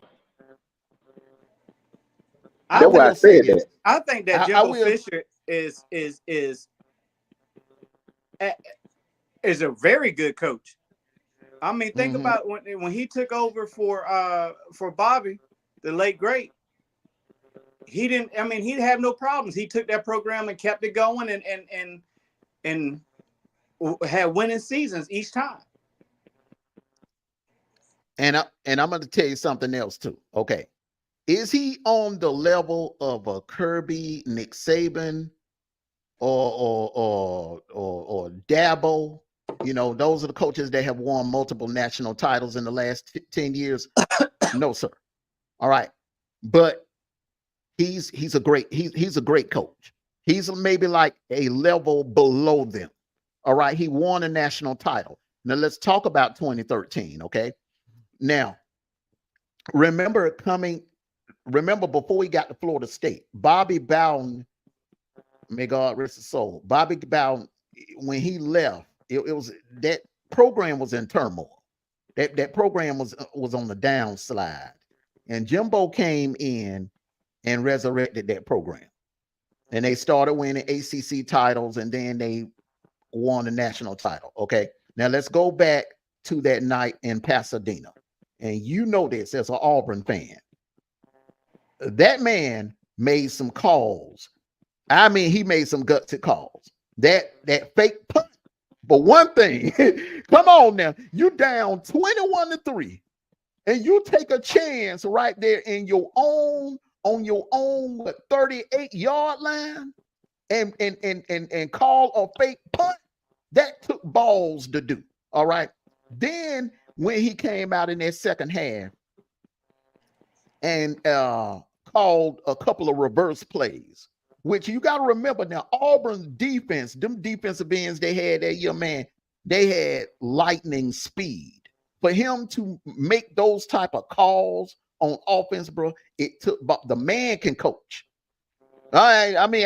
That's why I said that. I think that Jimbo Fisher is a very good coach. I mean, think about when he took over for Bobby, the late great. He didn't. I mean, he had no problems. He took that program and kept it going, and had winning seasons each time. And I'm going to tell you something else too. Okay, is he on the level of a Kirby, Nick Saban, or Dabo? You know, those are the coaches that have won multiple national titles in the last 10 years. No, sir. All right, but he's a great coach. He's maybe like a level below them. All right, he won a national title. Now let's talk about 2013. Okay, now remember before he got to Florida State, Bobby Bowden, may God rest his soul. Bobby Bowden, when he left, it was that program was in turmoil. That program was on the downslide, and Jimbo came in and resurrected that program. And they started winning ACC titles, and then they won the national title. Okay, now let's go back to that night in Pasadena, and you know this as an Auburn fan. That man made some calls. I mean, he made some gutsy calls. That fake punt. But one thing, come on now, you down 21-3, and you take a chance right there in your own on your own 38-yard line and call a fake punt. That took balls to do. All right. Then when he came out in that second half and called a couple of reverse plays, which you got to remember now, Auburn's defense, them defensive ends they had that year, man, they had lightning speed. For him to make those type of calls on offense, bro, it took, but the man can coach. All right, I mean,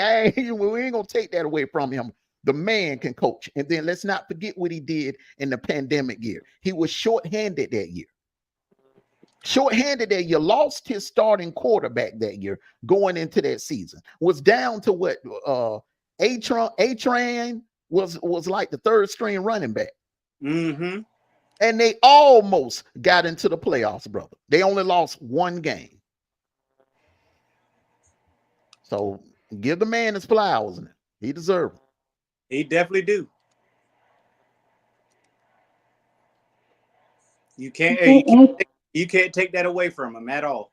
we ain't gonna take that away from him. The man can coach. And then let's not forget what he did in the pandemic year. He was shorthanded that year. Shorthanded that year, lost his starting quarterback that year going into that season. Was down to what A-Train was like the third string running back. Mm-hmm. And they almost got into the playoffs, brother. They only lost one game. So give the man his flowers. He deserves it. He definitely do. You can't take that away from him at all.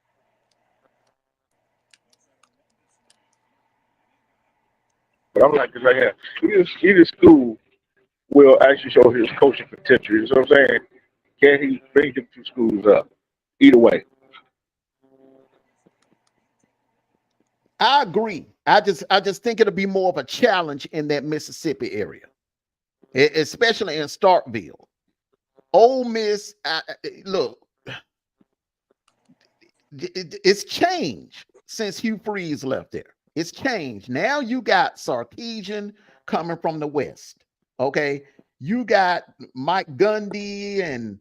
But I'm like this right here. Either school will actually show his coaching potential. You know what I'm saying? Can he bring them two schools up? Either way. I agree. I just think it'll be more of a challenge in that Mississippi area, especially in Starkville. Ole Miss, look, it's changed since Hugh Freeze left there. It's changed. Now you got Sarkisian coming from the West. Okay, you got Mike Gundy and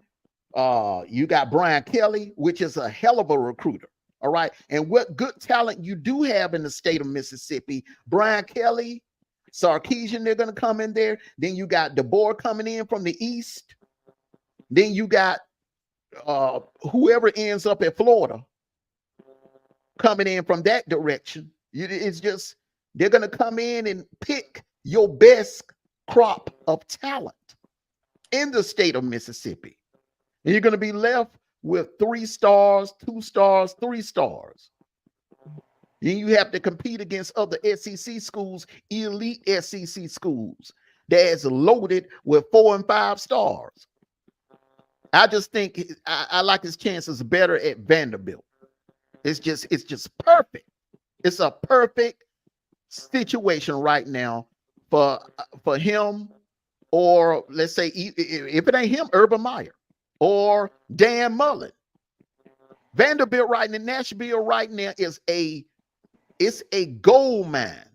you got Brian Kelly, which is a hell of a recruiter. All right. And what good talent you do have in the state of Mississippi. Brian Kelly, Sarkisian, they're going to come in there. Then you got DeBoer coming in from the East. Then you got whoever ends up at Florida coming in from that direction. It's just they're going to come in and pick your best crop of talent in the state of Mississippi. And you're going to be left with 3 stars, 2 stars, 3 stars. And you have to compete against other SEC schools, elite SEC schools, that's loaded with 4 and 5 stars. I just think I like his chances better at Vanderbilt. It's just perfect. It's a perfect situation right now for him, or let's say if it ain't him, Urban Meyer or Dan Mullen. Vanderbilt right now, Nashville right now is a gold mine.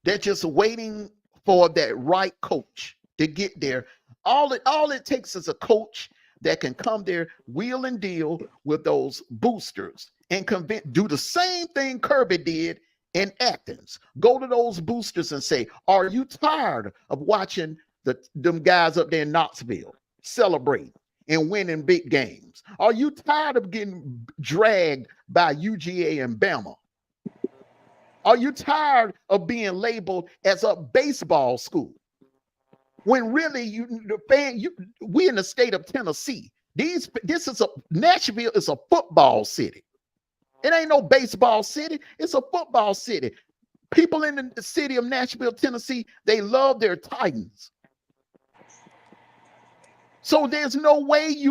They're just waiting for that right coach to get there. All it takes is a coach that can come there, wheel and deal with those boosters and do the same thing Kirby did in Athens. Go to those boosters and say, are you tired of watching them guys up there in Knoxville celebrating and winning big games? Are you tired of getting dragged by UGA and BAMA? Are you tired of being labeled as a baseball school? When really we in the state of Tennessee. Nashville is a football city. It ain't no baseball city. It's a football city. People in the city of Nashville, Tennessee, they love their Titans. So there's no way he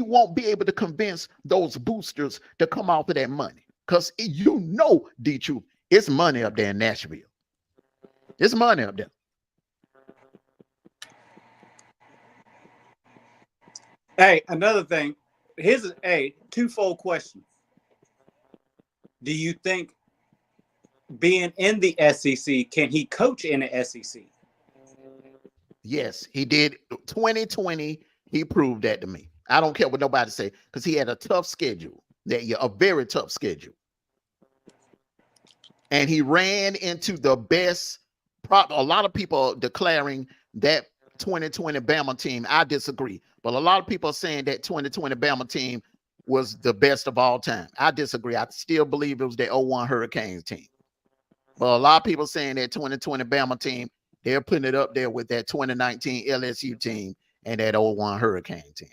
won't be able to convince those boosters to come off of that money. Because D-Truth, it's money up there in Nashville. It's money up there. Hey, another thing. Here's a twofold question. Do you think being in the SEC, can he coach in the SEC? Yes, he did. 2020, He proved that to me. I don't care what nobody say because he had a tough schedule. A very tough schedule. And he ran into the best. A lot of people declaring that 2020 Bama team. I disagree, but a lot of people are saying that 2020 Bama team was the best of all time. I disagree. I still believe it was the 01 Hurricanes team. But a lot of people saying that 2020 Bama team, they're putting it up there with that 2019 LSU team and that 01 Hurricane team.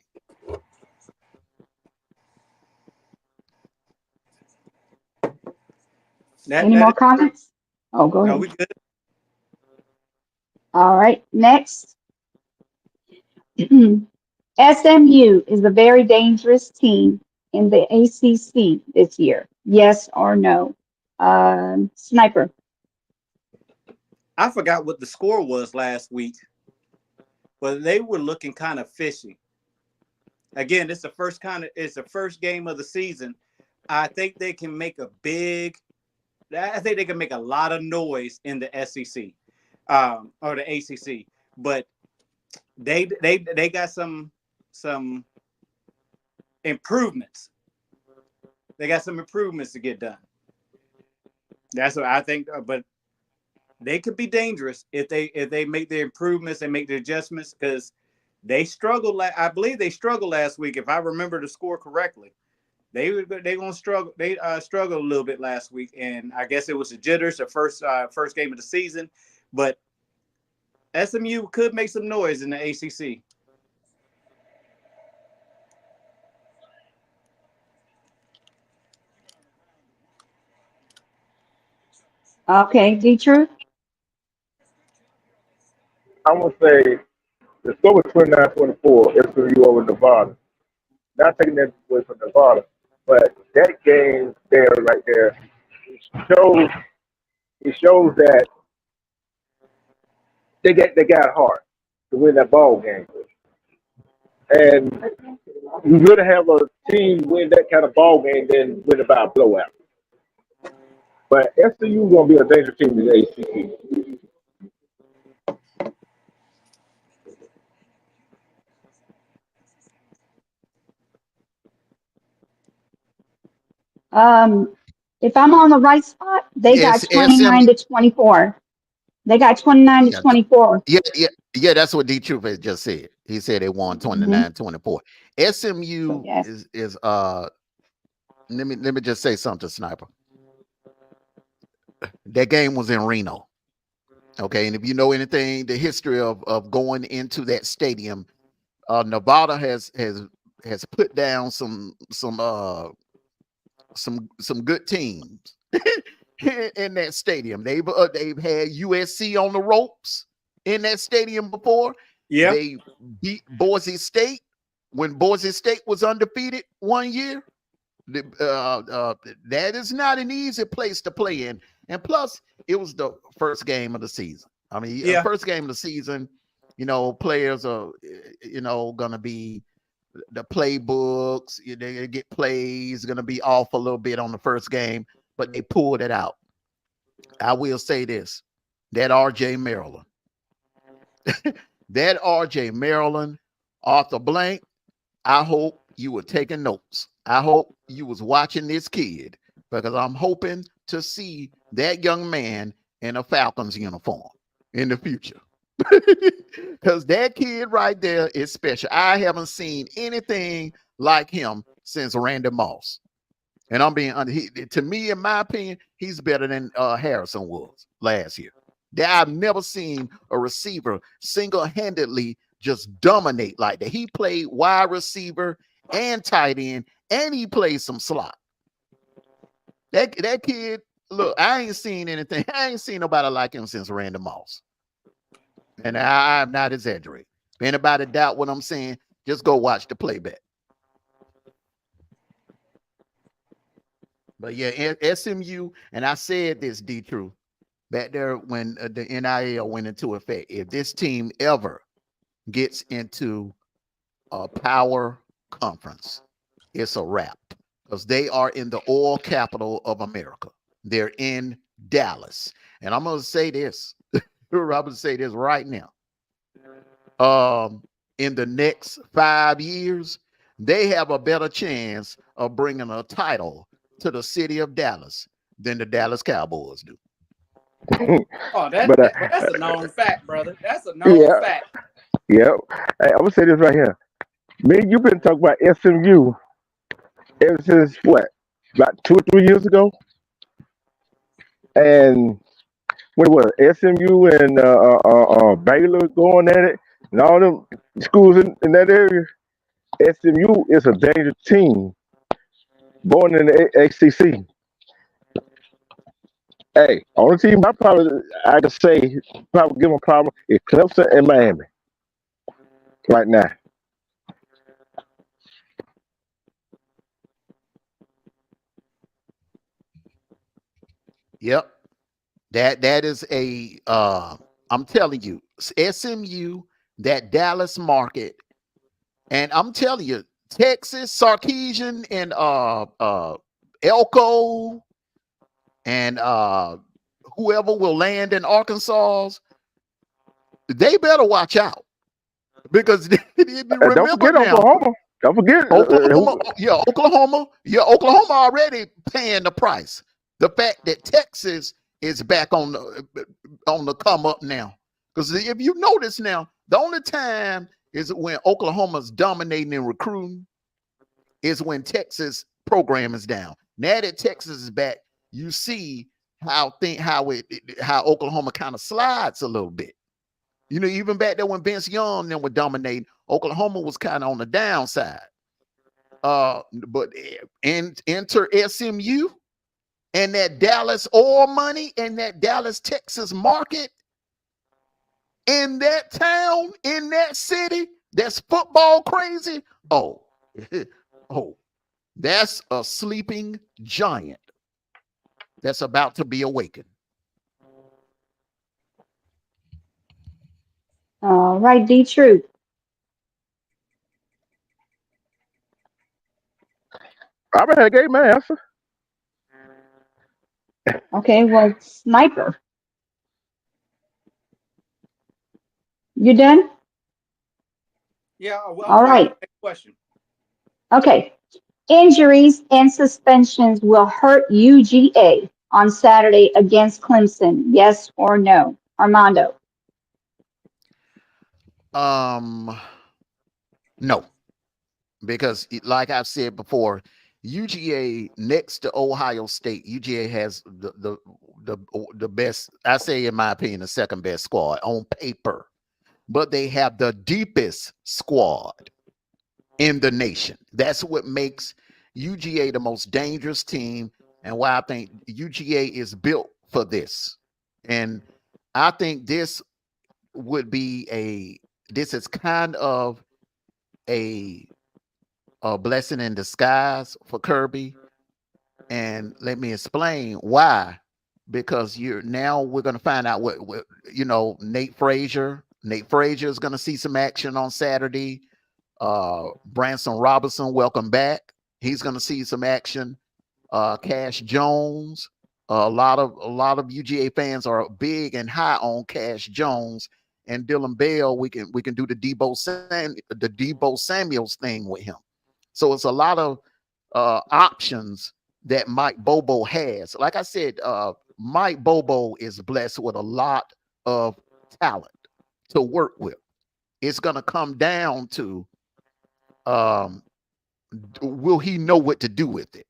Any more comments? Oh, go No, ahead. we good. All right, next. SMU is a very dangerous team in the ACC this year. Yes or no? Sniper. I forgot what the score was last week, but they were looking kind of fishy. Again, it's the first game of the season. I think they can make a lot of noise in the SEC, or the ACC. But they got some improvements. They got some improvements to get done. That's what I think. But they could be dangerous if they make the improvements and make the adjustments, because they struggled. I believe they struggled last week, if I remember the score correctly. They gonna struggle. They struggled a little bit last week, and I guess it was the jitters, the first game of the season. But SMU could make some noise in the ACC. Okay, D-Truth. I would say the score was 29-24, SMU over Nevada. Not taking that away from Nevada, but that game there, right there, shows it shows that they got heart to win that ball game. And you really have a team win that kind of ball game than win it by a blowout. But SMU is going to be a dangerous team in the ACC. If I'm on the right spot, they got Yes, SMU. 29 to 24. They got 29 to Yeah, 24. yeah. That's what D Truth has just said. He said they won Mm-hmm. 29-24. So SMU yes. is let me just say something, Sniper. That game was in Reno. Okay, and if you know anything, the history of going into that stadium, Nevada has put down some good teams in that stadium. They've had USC on the ropes in that stadium before. Yeah. They beat Boise State when Boise State was undefeated one year. That is not an easy place to play in. And plus, it was the first game of the season. I mean, Yeah. first game of the season, players are, going to be the playbooks. They get plays, going to be off a little bit on the first game, but they pulled it out. I will say this, that RJ Maryland, Arthur Blank, I hope you were taking notes. I hope you was watching this kid, because I'm hoping to see that young man in a Falcons uniform in the future. Because that kid right there is special. I haven't seen anything like him since Randy Moss. And I'm being to me, in my opinion, he's better than Harrison was last year. I've never seen a receiver single-handedly just dominate like that. He played wide receiver and tight end, and he played some slot. That kid, look, I ain't seen anything. I ain't seen nobody like him since Randy Moss. And I'm not exaggerating. If anybody doubt what I'm saying, just go watch the playback. But yeah, SMU, and I said this, D-True, back there when the NIL went into effect. If this team ever gets into a power conference, it's a wrap, because they are in the oil capital of America. They're in Dallas. And I'm going to say this. I'm going to say this right now. in the next 5 years, they have a better chance of bringing a title to the city of Dallas than the Dallas Cowboys do. Oh, but but that's a known fact, brother. That's a known yeah, fact. yeah. Hey, I'm gonna say this right here. Me, you've been talking about SMU ever since what? About 2 or 3 years ago, and what was it, SMU and Baylor going at it, and all them schools in that area. SMU is a dangerous team, born in the ACC. Hey, only team I could say probably give them a problem is Clemson and Miami right now. Yep. That is a I'm telling you, SMU, that Dallas market, and I'm telling you, Texas, Sarkeesian, and Elko, and whoever will land in Arkansas, they better watch out because And don't remember forget now, Oklahoma. Don't forget Oklahoma, Oklahoma already paying the price. The fact that Texas is back on the come up now, because if you notice now, the only time is when Oklahoma's dominating in recruiting is when Texas program is down. Now that Texas is back, you see how Oklahoma kind of slides a little bit. You know, even back there when Vince Young then would dominate, Oklahoma was kind of on the downside. But enter SMU and that Dallas oil money and that Dallas, Texas market in that town, in that city, that's football crazy. Oh, oh, that's a sleeping giant that's about to be awakened. All right, D True. I already gave my answer. Okay, well, Sniper, you done? Yeah, well, I'm All waiting on right. the next question. Okay. Injuries and suspensions will hurt UGA on Saturday against Clemson. Yes or no? Armando. Um, no, because like I've said before, UGA next to Ohio State, UGA has the best. I say, in my opinion, the second best squad on paper, but they have the deepest squad in the nation. That's what makes UGA the most dangerous team, and why I think UGA is built for this. And I think would be this is kind of a a blessing in disguise for Kirby. And let me explain why. Because we're going to find out what Nate Frazier. Nate Frazier is going to see some action on Saturday. Branson Robinson, welcome back. He's going to see some action. Cash Jones. A lot of UGA fans are big and high on Cash Jones and Dylan Bell. We can do the Debo Samuels thing with him. So it's a lot of options that Mike Bobo has. Like I said, Mike Bobo is blessed with a lot of talent to work with. It's going to come down to um, will he know what to do with it?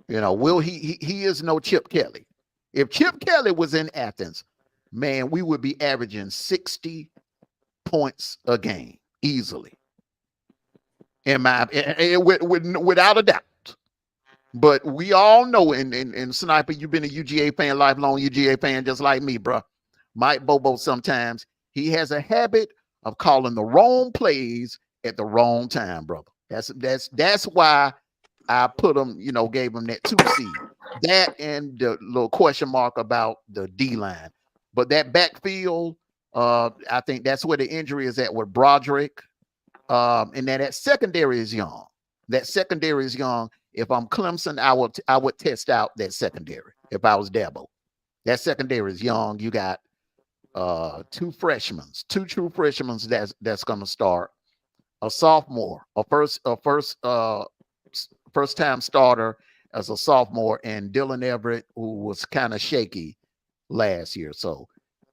Will he is no Chip Kelly. If Chip Kelly was in Athens, man, we would be averaging 60 points a game easily. Without a doubt. But we all know, and Sniper, you've been a UGA fan, lifelong UGA fan, just like me, bro. Mike Bobo, sometimes he has a habit of calling the wrong plays at the wrong time, brother. That's why I put him, gave him that 2 seed. That and the little question mark about the D line. But that backfield, I think that's where the injury is at with Broderick. And then that secondary is young. That secondary is young. If I'm Clemson, I would test out that secondary if I was Dabo. That secondary is young. You got two freshmen, two true freshmen that's going to start, a sophomore, first time starter as a sophomore, and Dylan Everett, who was kind of shaky last year. So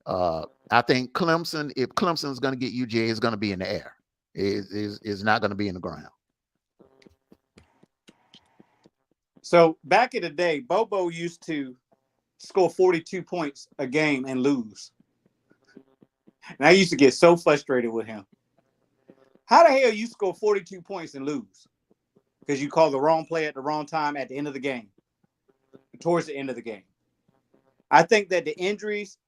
I think Clemson, if Clemson is going to get UGA, it's going to be in the air. Is not going to be in the ground. So back in the day, Bobo used to score 42 points a game and lose. And I used to get so frustrated with him. How the hell you score 42 points and lose? Because you call the wrong play at the wrong time at the end of the game, towards the end of the game. I think that the injuries,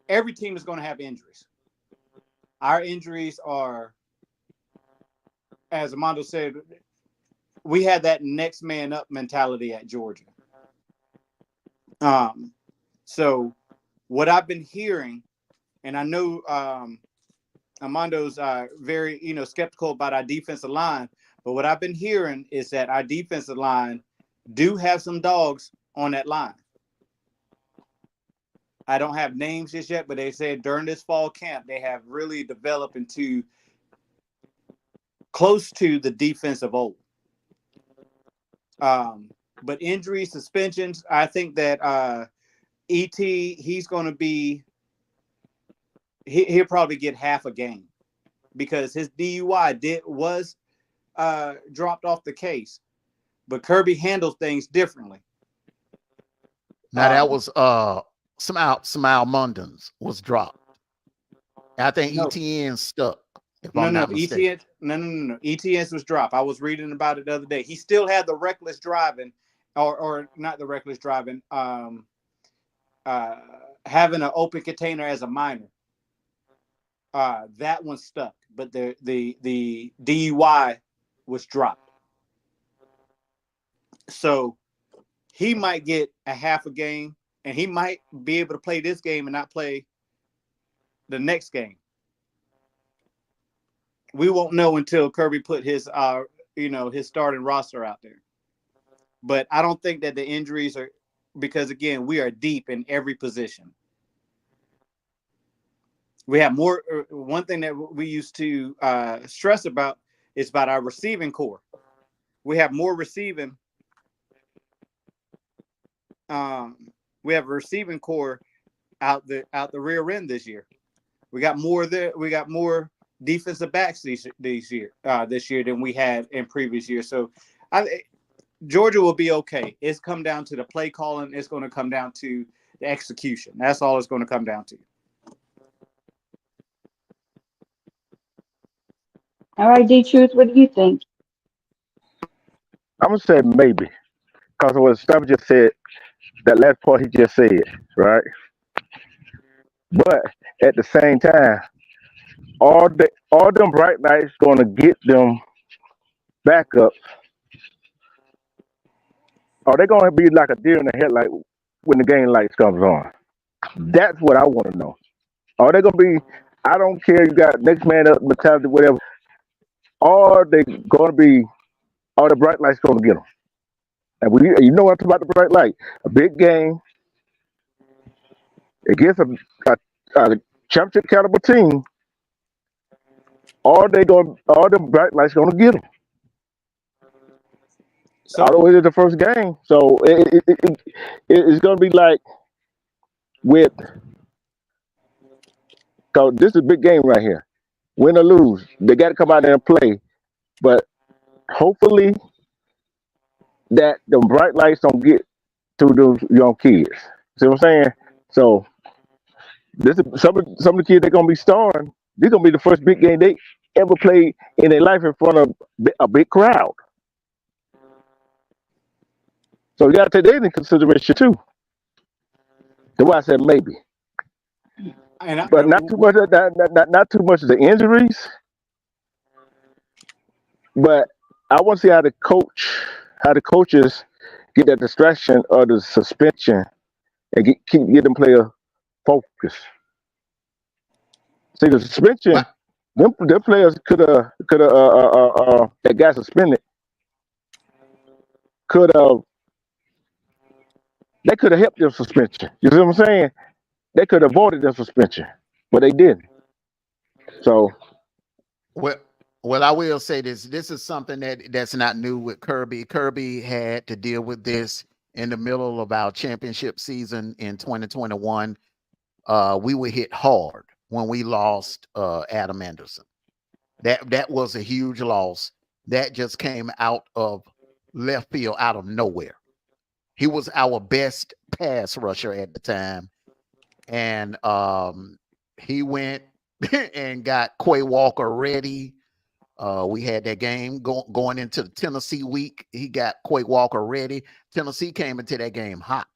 every team is going to have injuries. Our injuries are, as Armando said, we had that next man up mentality at Georgia. So what I've been hearing, and I know Armando's very, skeptical about our defensive line, but what I've been hearing is that our defensive line do have some dogs on that line. I don't have names just yet, but they said during this fall camp, they have really developed into close to the defense of old. But injuries, suspensions, I think that ET, he's going to be, he'll probably get half a game because his DUI was dropped off the case, but Kirby handles things differently. Now that was Smile Mundens was dropped. I think ETN stuck. If I'm not mistaken. No. ETN's was dropped. I was reading about it the other day. He still had the reckless driving, or not the reckless driving. Having an open container as a minor. That one stuck, but the DUI was dropped. So he might get a half a game, and he might be able to play this game and not play the next game. We won't know until Kirby put his his starting roster out there. But I don't think that the injuries are, because again, we are deep in every position. We have more. One thing that we used to stress about is about our receiving core. We have more receiving. We have a receiving core out the rear end this year. We got more there. We got more defensive backs this year than we had in previous years. So Georgia will be okay. It's come down to the play calling. It's going to come down to the execution. That's all it's going to come down to. All right, D-Truth, what do you think? I'm gonna say maybe because of what Steph just said. That last part he just said, right? But at the same time, all them bright lights gonna get them backups. Are they gonna be like a deer in the headlight when the game lights comes on? That's what I want to know. Are they gonna be? I don't care. You got next man up mentality, whatever. Are they gonna be? Are the bright lights gonna get them? And you know what I'm talking about, the bright light. A big game against a championship caliber team. Are the bright lights gonna get them? So Although it is the first game, so it's gonna be like with. Cause this is a big game right here. Win or lose, they got to come out there and play. But hopefully, that the bright lights don't get to those young kids. See what I'm saying? So this is some of the kids they're gonna be starring. This gonna be the first big game they ever played in their life in front of a big crowd. So you got to take that into consideration too. That's why I said maybe, but not too much. Not too much of the injuries. But I want to see how the coaches get that distraction or the suspension and get them player focus. See the suspension, What? them players could have that got suspended could have they could have helped their suspension. You see what I'm saying? They could have avoided the suspension, but they didn't. So Well, well, I will say this. This is something that's not new with Kirby. Kirby had to deal with this in the middle of our championship season in 2021. We were hit hard when we lost Adam Anderson. That was a huge loss. That just came out of left field, out of nowhere. He was our best pass rusher at the time, and he went and got Quay Walker ready. We had that game going into the Tennessee week. He got Quay Walker ready. Tennessee came into that game hot.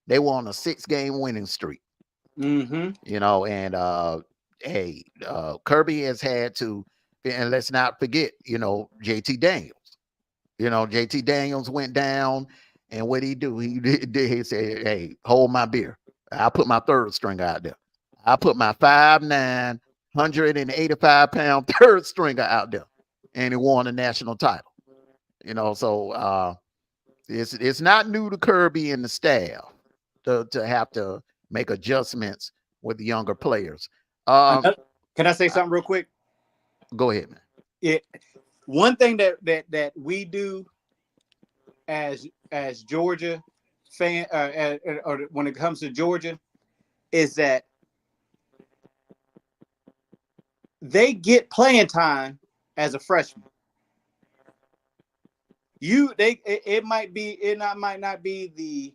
They were on a 6-game winning streak. Mm-hmm. And hey, Kirby has had to, and let's not forget, JT Daniels. JT Daniels went down, and what he do? He said, "Hey, hold my beer. I'll put my third string out there. I put my 5'9", 185-pound third stringer out there, and he won a national title. So it's not new to Kirby and the staff to have to make adjustments with the younger players. Can I say something real quick? Go ahead, man. It one thing that we do as Georgia fan, or when it comes to Georgia, is that they get playing time as a freshman. It might not be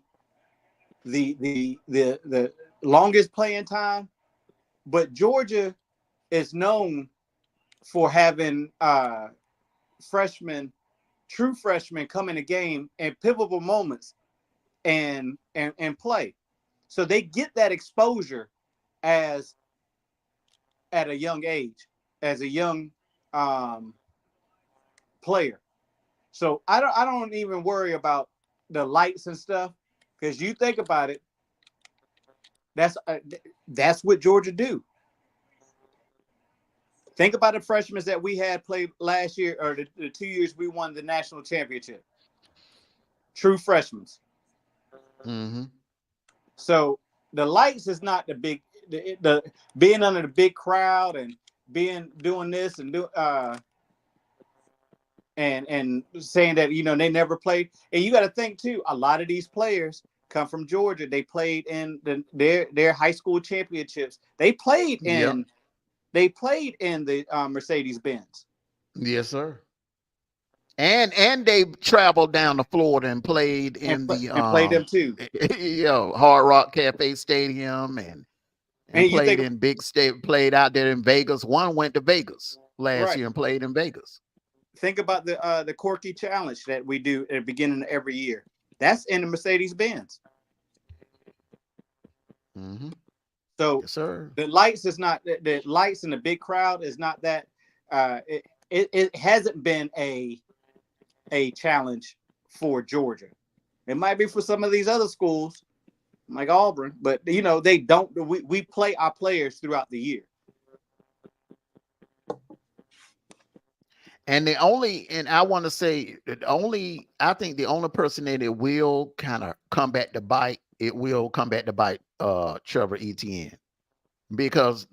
the longest playing time, but Georgia is known for having true freshmen come in the game in pivotal moments and play. So they get that exposure at a young age, as a young player. So I don't even worry about the lights and stuff, because you think about it, that's what Georgia do. Think about the freshmen that we had played last year, or the 2 years we won the national championship. True freshmen. Mm-hmm. So the lights is not the big, the being under the big crowd and doing this and and saying that they never played. And you got to think too, a lot of these players come from Georgia. They played in their high school championships. They played in the Mercedes Benz. Yes, sir. And they traveled down to Florida and played in the and played them too. Hard Rock Cafe Stadium and You played think, in big state, played out there in Vegas. One went to Vegas last right, year and played in Vegas. think about the Corky Challenge that we do at the beginning of every year. That's in the Mercedes Benz. Mm-hmm. So Yes, sir. the lights is not the lights in the big crowd is not that. It hasn't been a challenge for Georgia. It might be for some of these other schools like Auburn, but they don't. We play our players throughout the year. And I want to say I think the only person that it will kind of come back to bite, Trevor Etienne, because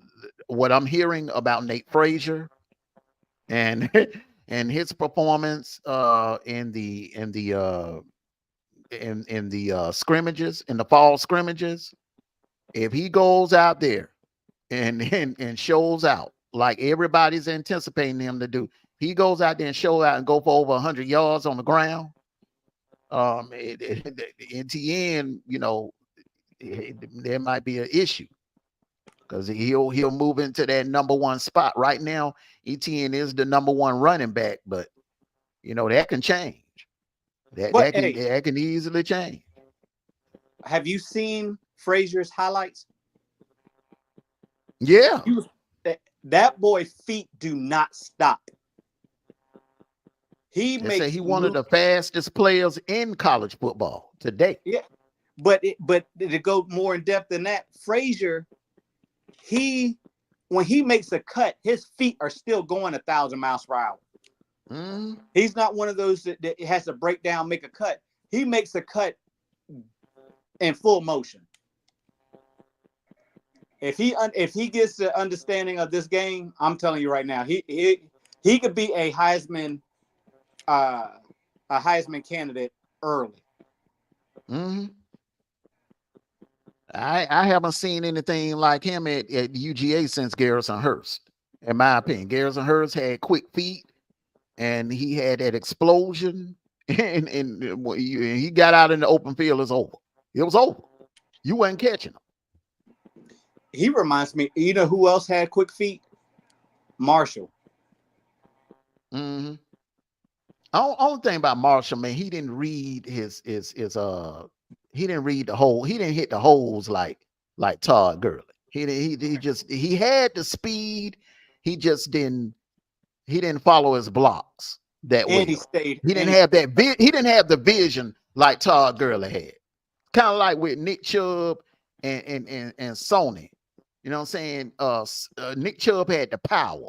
what I'm hearing about Nate Frazier and and his performance in the scrimmages, in the fall scrimmages, if he goes out there and shows out like everybody's anticipating him to do, he goes out there and show out and go for over 100 yards on the ground. NTN, there might be an issue because he'll move into that number one spot. Right now, ETN is the number one running back, but that can change. That can easily change. Have you seen Frazier's highlights? Yeah. That boy's feet do not stop. They say he one of the fastest players in college football today. Yeah, but to go more in depth than that, Frazier, when he makes a cut, his feet are still going 1,000 miles per hour. Mm. He's not one of those that has to break down, make a cut. He makes a cut in full motion. if he gets the understanding of this game, I'm telling you right now, he could be a Heisman candidate early. Mm-hmm. I haven't seen anything like him at UGA since Garrison Hurst. In my opinion, Garrison Hurst had quick feet, and he had that explosion, and when he got out in the open field, it's over. It was over. You wasn't catching him. He reminds me, you know who else had quick feet? Marshall. Mm-hmm. Only thing about Marshall, man, he didn't read he didn't read the hole. He didn't hit the holes like Todd Gurley. He had the speed. He just didn't follow his blocks that And he well. stayed. He didn't have that he didn't have the vision like Todd Gurley had. Kind of like with Nick Chubb and Sony. You know what I'm saying? Nick Chubb had the power.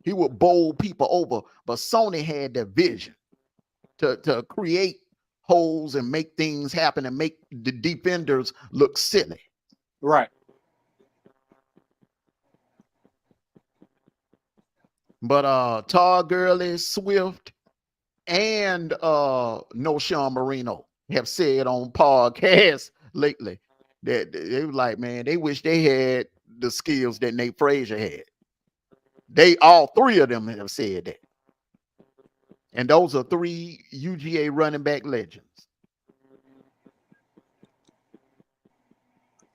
He would bowl people over, but Sony had the vision to create holes and make things happen and make the defenders look silly. Right. But Todd Gurley, Swift, and No Sean Marino have said on podcasts lately that they were like, man, they wish they had the skills that Nate Frazier had. All three of them have said that. And those are three UGA running back legends.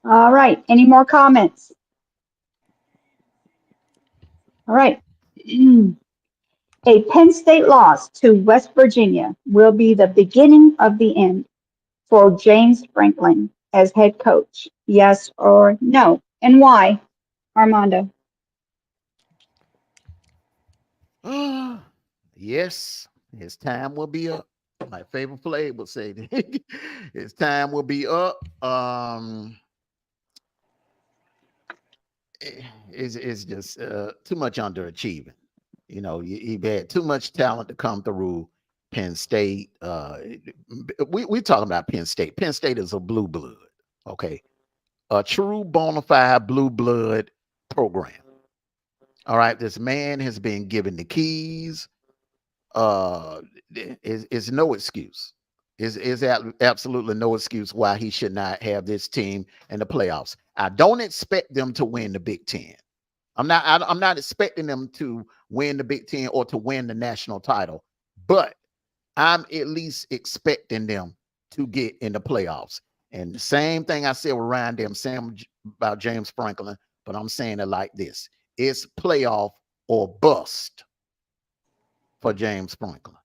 All right. Any more comments? All right. A Penn State loss to West Virginia will be the beginning of the end for James Franklin as head coach. Yes or no? And why, Armando? Yes, his time will be up. My favorite play would say that his time will be up. It's just too much underachieving. You know, he had too much talent to come through Penn State. We talking about Penn State. Penn State is a blue blood, okay, a true bona fide blue blood program. All right, this man has been given the keys. Is no excuse. Is absolutely no excuse why he should not have this team in the playoffs. I don't expect them to win the Big Ten. I'm not expecting them to win the Big Ten or to win the national title, but I'm at least expecting them to get in the playoffs. And the same thing I said with Ryan Dem, Sam about James Franklin, but I'm saying it like this: it's playoff or bust for James Franklin.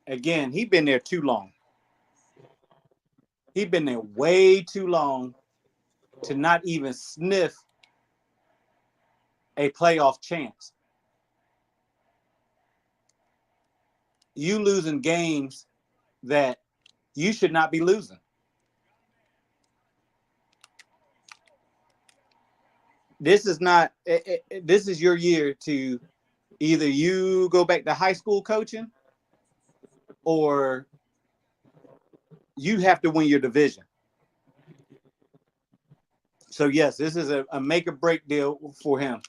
Again, he's been there too long. He's been there way too long to not even sniff a playoff chance. You losing games that you should not be losing. This is not. This is your year to either you go back to high school coaching, or you have to win your division. So yes, this is a make or break deal for him.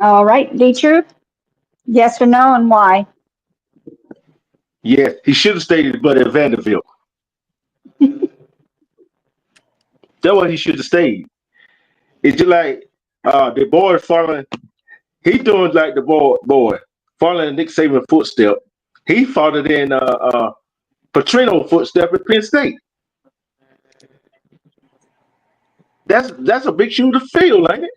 All right, D-Troop? Yes or no, and why? Yes, he should have stayed, but at Vanderbilt. That's what he should have stayed. It's just like the boy following. He doing like the boy following Nick Saban footstep. He followed in Petrino footstep at Penn State. That's a big shoe to fill, ain't it?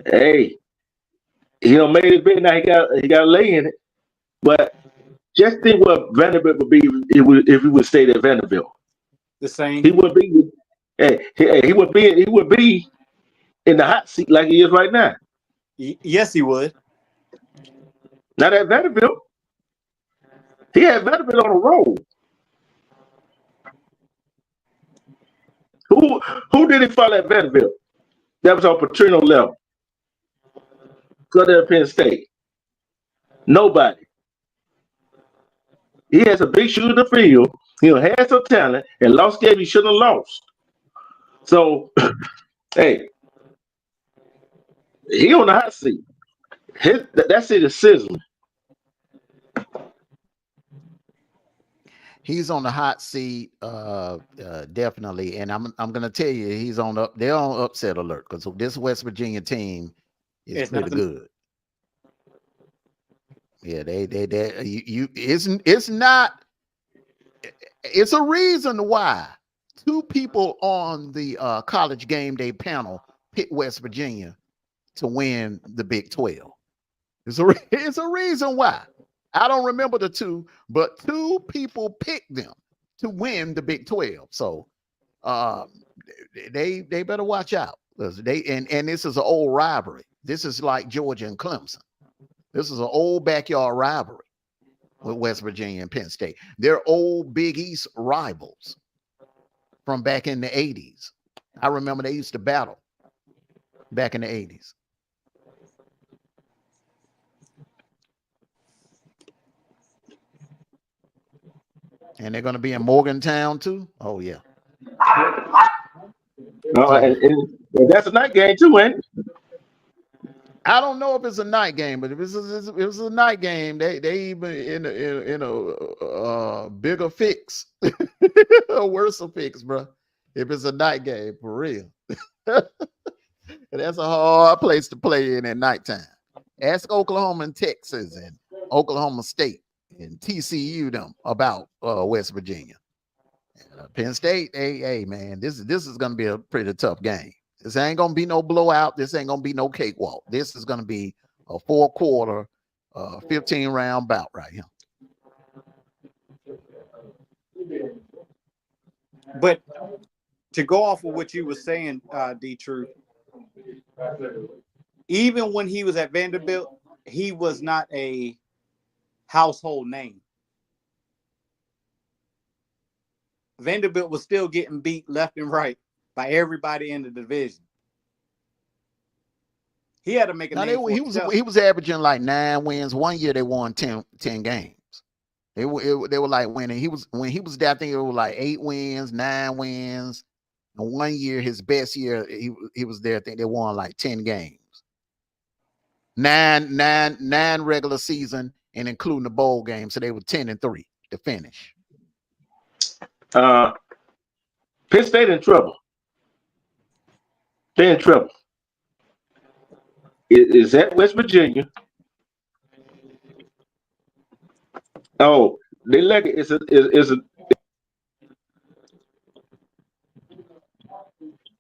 Hey, he don't made it big. Now he got to lay in it. But just think what Vanderbilt would be if he would stay at Vanderbilt. The same. He would be. He would be in the hot seat like he is right now. Yes, he would. Not at Vanderbilt. He had Vanderbilt on a roll. Who did he follow at Vanderbilt? That was on Petrino level. go to Penn State? Nobody. He has a big shoe to fill. He has some talent, and lost game he shouldn't have lost. So, hey, he on the hot seat. That seat is sizzling. He's on the hot seat, definitely. And I'm gonna tell you, they're on upset alert because this West Virginia team is It's pretty nothing. good. Yeah, it's not. It's a reason why two people on the college game day panel picked West Virginia to win the Big 12. It's a reason why. I don't remember the two, but two people picked them to win the Big 12. So they better watch out. And this is an old rivalry. This is like Georgia and Clemson. This is an old backyard rivalry with West Virginia and Penn State. They're old Big East rivals from back in the 80s. I remember they used to battle back in the 80s. And they're going to be in Morgantown too. Oh yeah. And that's a night game too, ain't it? I don't know if it's a night game, but if it's a night game, they even in a bigger fix, a worse fix, bro. If it's a night game, for real. That's a hard place to play in at nighttime. Ask Oklahoma and Texas and Oklahoma State and TCU them about West Virginia. Penn State, hey man, this is going to be a pretty tough game. This ain't going to be no blowout. This ain't going to be no cakewalk. This is going to be a 4-quarter, 15-round bout right here. But to go off of what you were saying, D-True, even when he was at Vanderbilt, he was not a household name. Vanderbilt was still getting beat left and right by everybody in the division. He had to make a name for himself. He was averaging like 9 wins. One year they won 10 games. They were like winning. When he was there, I think it was like 8 wins, 9 wins. And one year, his best year, he was there. I think they won like 10 games. Nine regular season and including the bowl game. So they were 10-3 to finish. Penn State in trouble. They're in trouble. Is that West Virginia? Oh, they like it. It's a.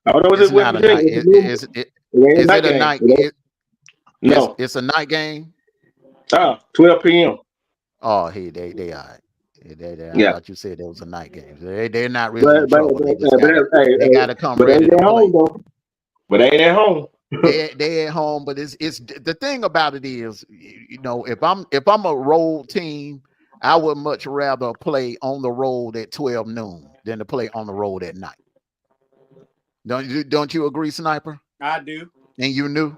I don't know. It's not a night. Is it a night? No, it's a night game. 12 p.m. Oh, they all right. I thought you said there was a night game. They're not really in But trouble. They got to come ready to play. But they ain't at home. they at home. But it's the thing about it is, if I'm a road team, I would much rather play on the road at 12 noon than to play on the road at night. Don't you agree, Sniper? I do. And you knew?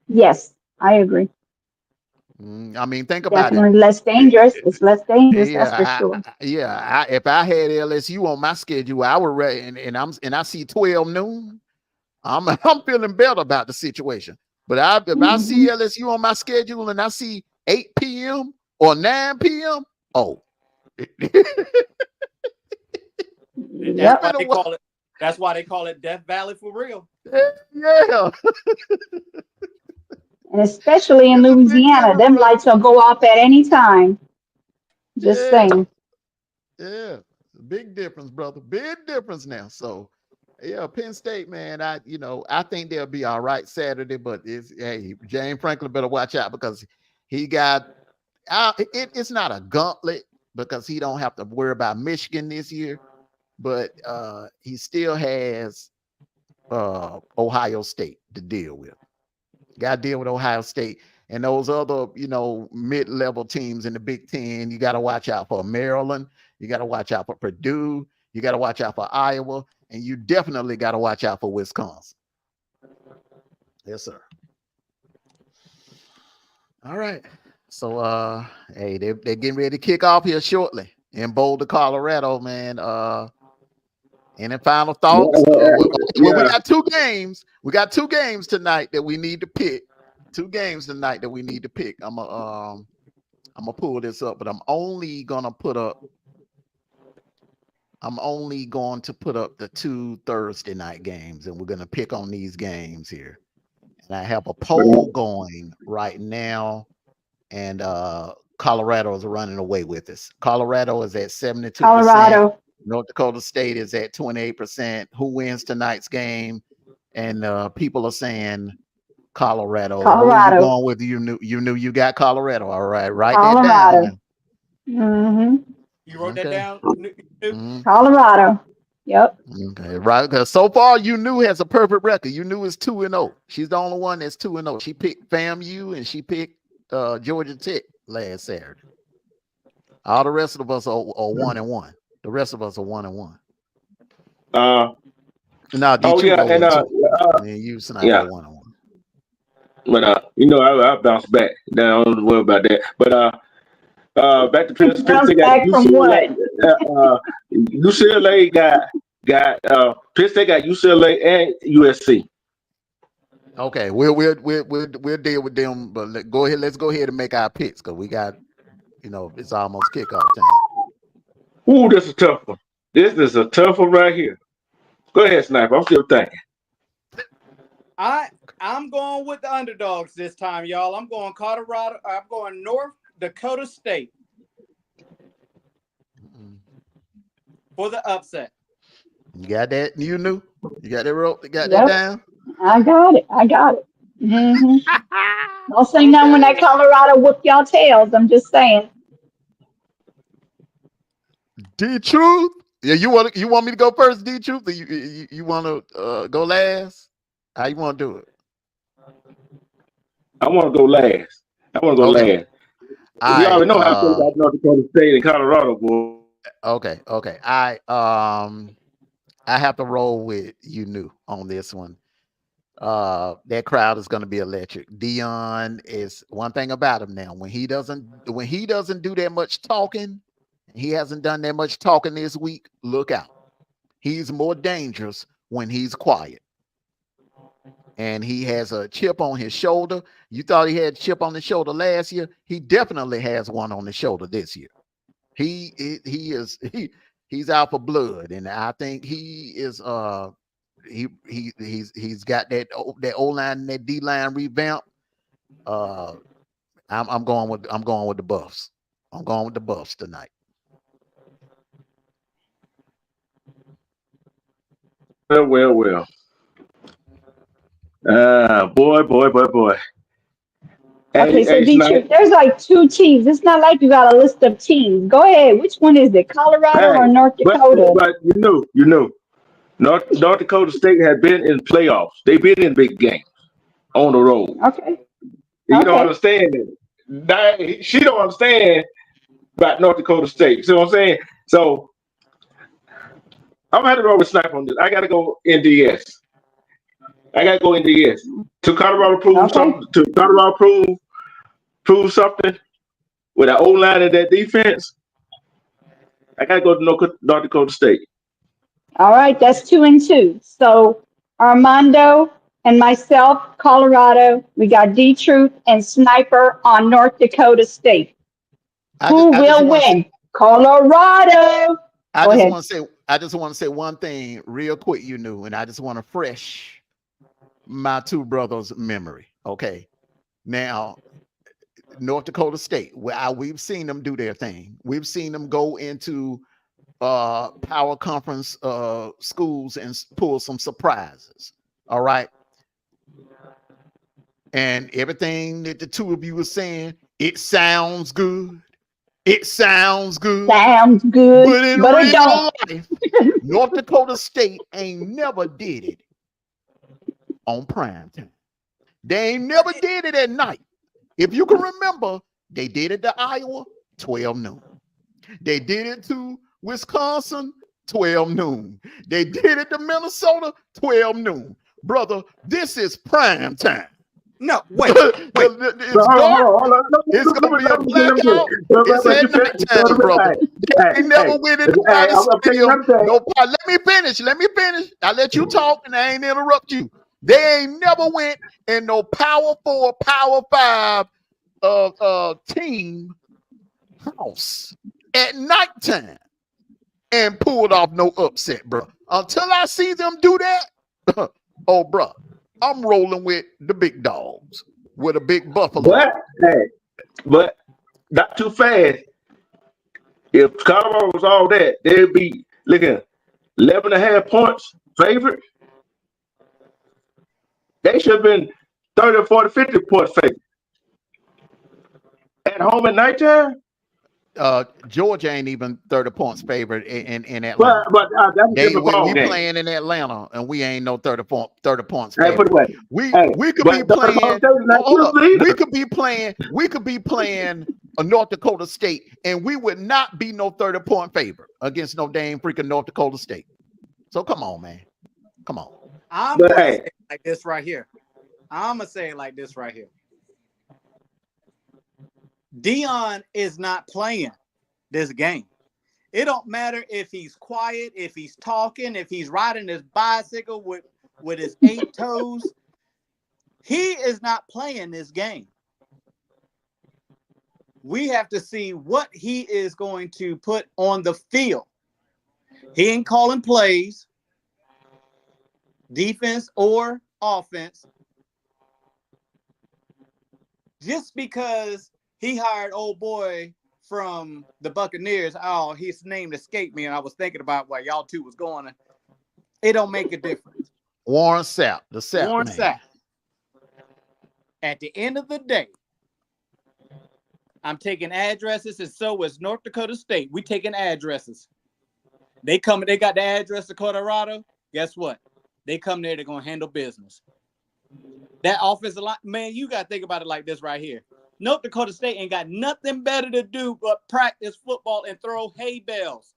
Yes, I agree. I mean, think about Definitely it. less dangerous. It's less dangerous, that's for sure. If I had LSU on my schedule, I would and I see 12 noon. I'm feeling better about the situation. But if I see LSU on my schedule and I see 8 p.m. or 9 p.m., oh. That's why they call it Death Valley for real. Yeah. And especially in Louisiana, them lights will go off at any time. Just saying. Yeah. Big difference, brother. Big difference now. So, yeah, Penn State, man, I think they'll be all right Saturday, but James Franklin better watch out because he got it's not a gauntlet because he don't have to worry about Michigan this year, but he still has Ohio State to deal with. Got to deal with Ohio State and those other, mid-level teams in the Big Ten. You got to watch out for Maryland. You got to watch out for Purdue. You got to watch out for Iowa. And you definitely got to watch out for Wisconsin. Yes, sir. All right. So hey, they're getting ready to kick off here shortly in Boulder, Colorado, man. Any final thoughts? Well, we Yeah. got two games. We got two games tonight that we need to pick. Two games tonight that we need to pick. I'm gonna pull this up, but I'm only going to put up the two Thursday night games, and we're going to pick on these games here. And I have a poll going right now, and Colorado is running away with us. Colorado is at 72%. Colorado. North Dakota State is at 28%. Who wins tonight's game? And people are saying Colorado. Who are you Colorado. going with? You knew you got Colorado. All right, write that Colorado. down. Mm-hmm. You wrote that Okay. down? Mhm. Colorado. Yep. Okay, right. Because so far, you knew has a perfect record. You knew is 2-0. She's the only one that's 2-0. She picked FAMU and she picked Georgia Tech last Saturday. All the rest of us are 1-1. The rest of us are 1-1. Now, Oh D2 yeah, and 0-2. And you Sniper yeah, 1-1. but I bounced back. Don't worry about that. But back to Penn Bounce State got back from UCLA. what? UCLA got Penn State got UCLA and USC. Okay, we'll deal with them, but go ahead. Let's go ahead and make our picks because we got, it's almost kickoff time. Ooh, this is a tough one. This is a tough one right here. Go ahead, Sniper. I'm still thinking. I'm going with the underdogs this time, y'all. I'm going Colorado. I'm going North Dakota State for the upset. You got that? You knew? You got that rope? You got that Yep. down? I got it. Mm-hmm. Don't say Okay. nothing when that Colorado whoop y'all tails. I'm just saying. D Truth. Yeah, you want me to go first, D Truth? Or you want to go last? How you want to do it? I want to go last. Okay. All You already right. know how I feel about North Dakota State and Colorado, boy. Okay. I have to roll with on this one. That crowd is going to be electric. Dion is one thing about him now. When he doesn't do that much talking, he hasn't done that much talking this week. Look out. He's more dangerous when he's quiet. And he has a chip on his shoulder. You thought he had a chip on his shoulder last year? He definitely has one on his shoulder this year. He's out for blood, and I think he is he's got that O line and that D line revamp. I'm going with the Buffs. I'm going with the Buffs tonight. Well. Boy. Okay, so Hey, D-Truth, Snipe. there's like two teams. It's not like you got a list of teams. Go ahead. Which one is it? Colorado Hey, or North Dakota? but you know, North Dakota State has been in playoffs. They've been in big games on the road. Okay. You don't Okay. understand it. She don't understand about North Dakota State. See what I'm saying? So I'm gonna have to roll with Snipe on this. I gotta go NDS. I gotta go NDS. To Colorado prove Okay. something. To Colorado prove something with that O line and that defense. I gotta go to North Dakota State. All right. That's 2-2. So Armando and myself, Colorado. We got D-Truth and Sniper on North Dakota State. Who I just will want to say win? Colorado. Go ahead. I just want to say one thing real quick, and I just want to fresh my two brothers' memory. Okay. Now, North Dakota State, we've seen them do their thing. We've seen them go into power conference schools and pull some surprises. All right. And everything that the two of you were saying, it sounds good. It sounds good. Sounds good, But in but it real don't. life, North Dakota State ain't never did it on prime time. They ain't never did it at night. If you can remember, they did it to Iowa, 12 noon. They did it to Wisconsin, 12 noon. They did it to Minnesota, 12 noon. Brother, this is prime time. No, wait. It's Hold dark. on, hold on. It's gonna be a blackout. It's But at you said, nighttime, brother. They ain't never went in nobody's I'm telling you stadium. another thing. No, let me finish. Let me finish. I let you talk, and I ain't interrupt you. They ain't never went in no Power 4, Power 5 team house at nighttime and pulled off no upset, bro. Until I see them do that, oh, bro, I'm rolling with the big dogs, with a big buffalo. But not too fast. If Colorado was all that, they'd be looking 11.5 points favorite. They should have been 30, 40, 50 points favorite. At home at nighttime? Georgia ain't even 30 points favorite in But Atlanta. that's a different ball We game. playing in Atlanta, and we ain't no 30 points Hey, put favorite. it away. We could be But playing. Hold up. either. We could be playing a North Dakota State, and we would not be no 30-point favorite against no dang freaking North Dakota State. So come on, man. Come on. I'm gonna say it like this right here. I'm gonna say it like this right here. Dion is not playing this game. It don't matter if he's quiet, if he's talking, if he's riding his bicycle with his 8 toes. He is not playing this game. We have to see what he is going to put on the field. He ain't calling plays, defense or offense. Just because he hired old boy from the Buccaneers, oh, his name escaped me, and I was thinking about where y'all two was going. It don't make a difference. Warren Sapp, the Sapp Warren man. Sapp. At the end of the day, I'm taking addresses, and so is North Dakota State. We taking addresses. They got the address of Colorado. Guess what? They come there, they're gonna handle business. That offensive line, man, you gotta think about it like this right here. North Dakota State ain't got nothing better to do but practice football and throw hay bales.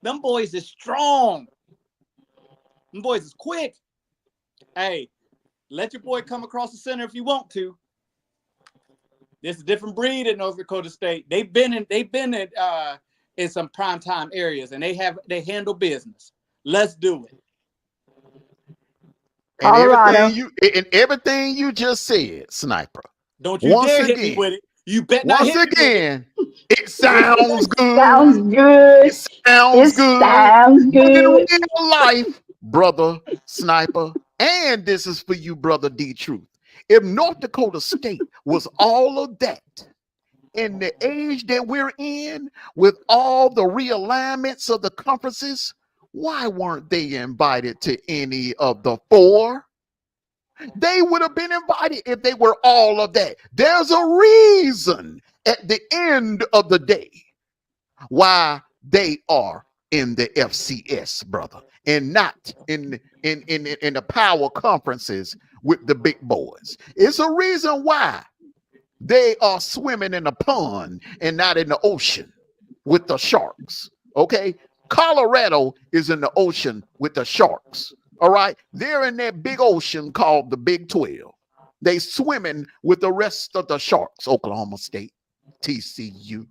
Them boys is strong. Them boys is quick. Hey, let your boy come across the center if you want to. This is a different breed at North Dakota State. They've been in some primetime areas, and they handle business. Let's do it. Colorado. And everything you just said, Sniper. Don't you dare hit me with it. You bet not hit me with it. It sounds good. Sounds good. It sounds good. Sounds But in good. real life, brother Sniper, and this is for you, brother D Truth. If North Dakota State was all of that in the age that we're in, with all the realignments of the conferences, why weren't they invited to any of the 4? They would have been invited if they were all of that. There's a reason at the end of the day why they are in the FCS, brother, and not in the power conferences with the big boys. It's a reason why they are swimming in a pond and not in the ocean with the sharks. Okay, Colorado is in the ocean with the sharks. All right, they're in that big ocean called the Big 12. They swimming with the rest of the sharks. Oklahoma State, TCU,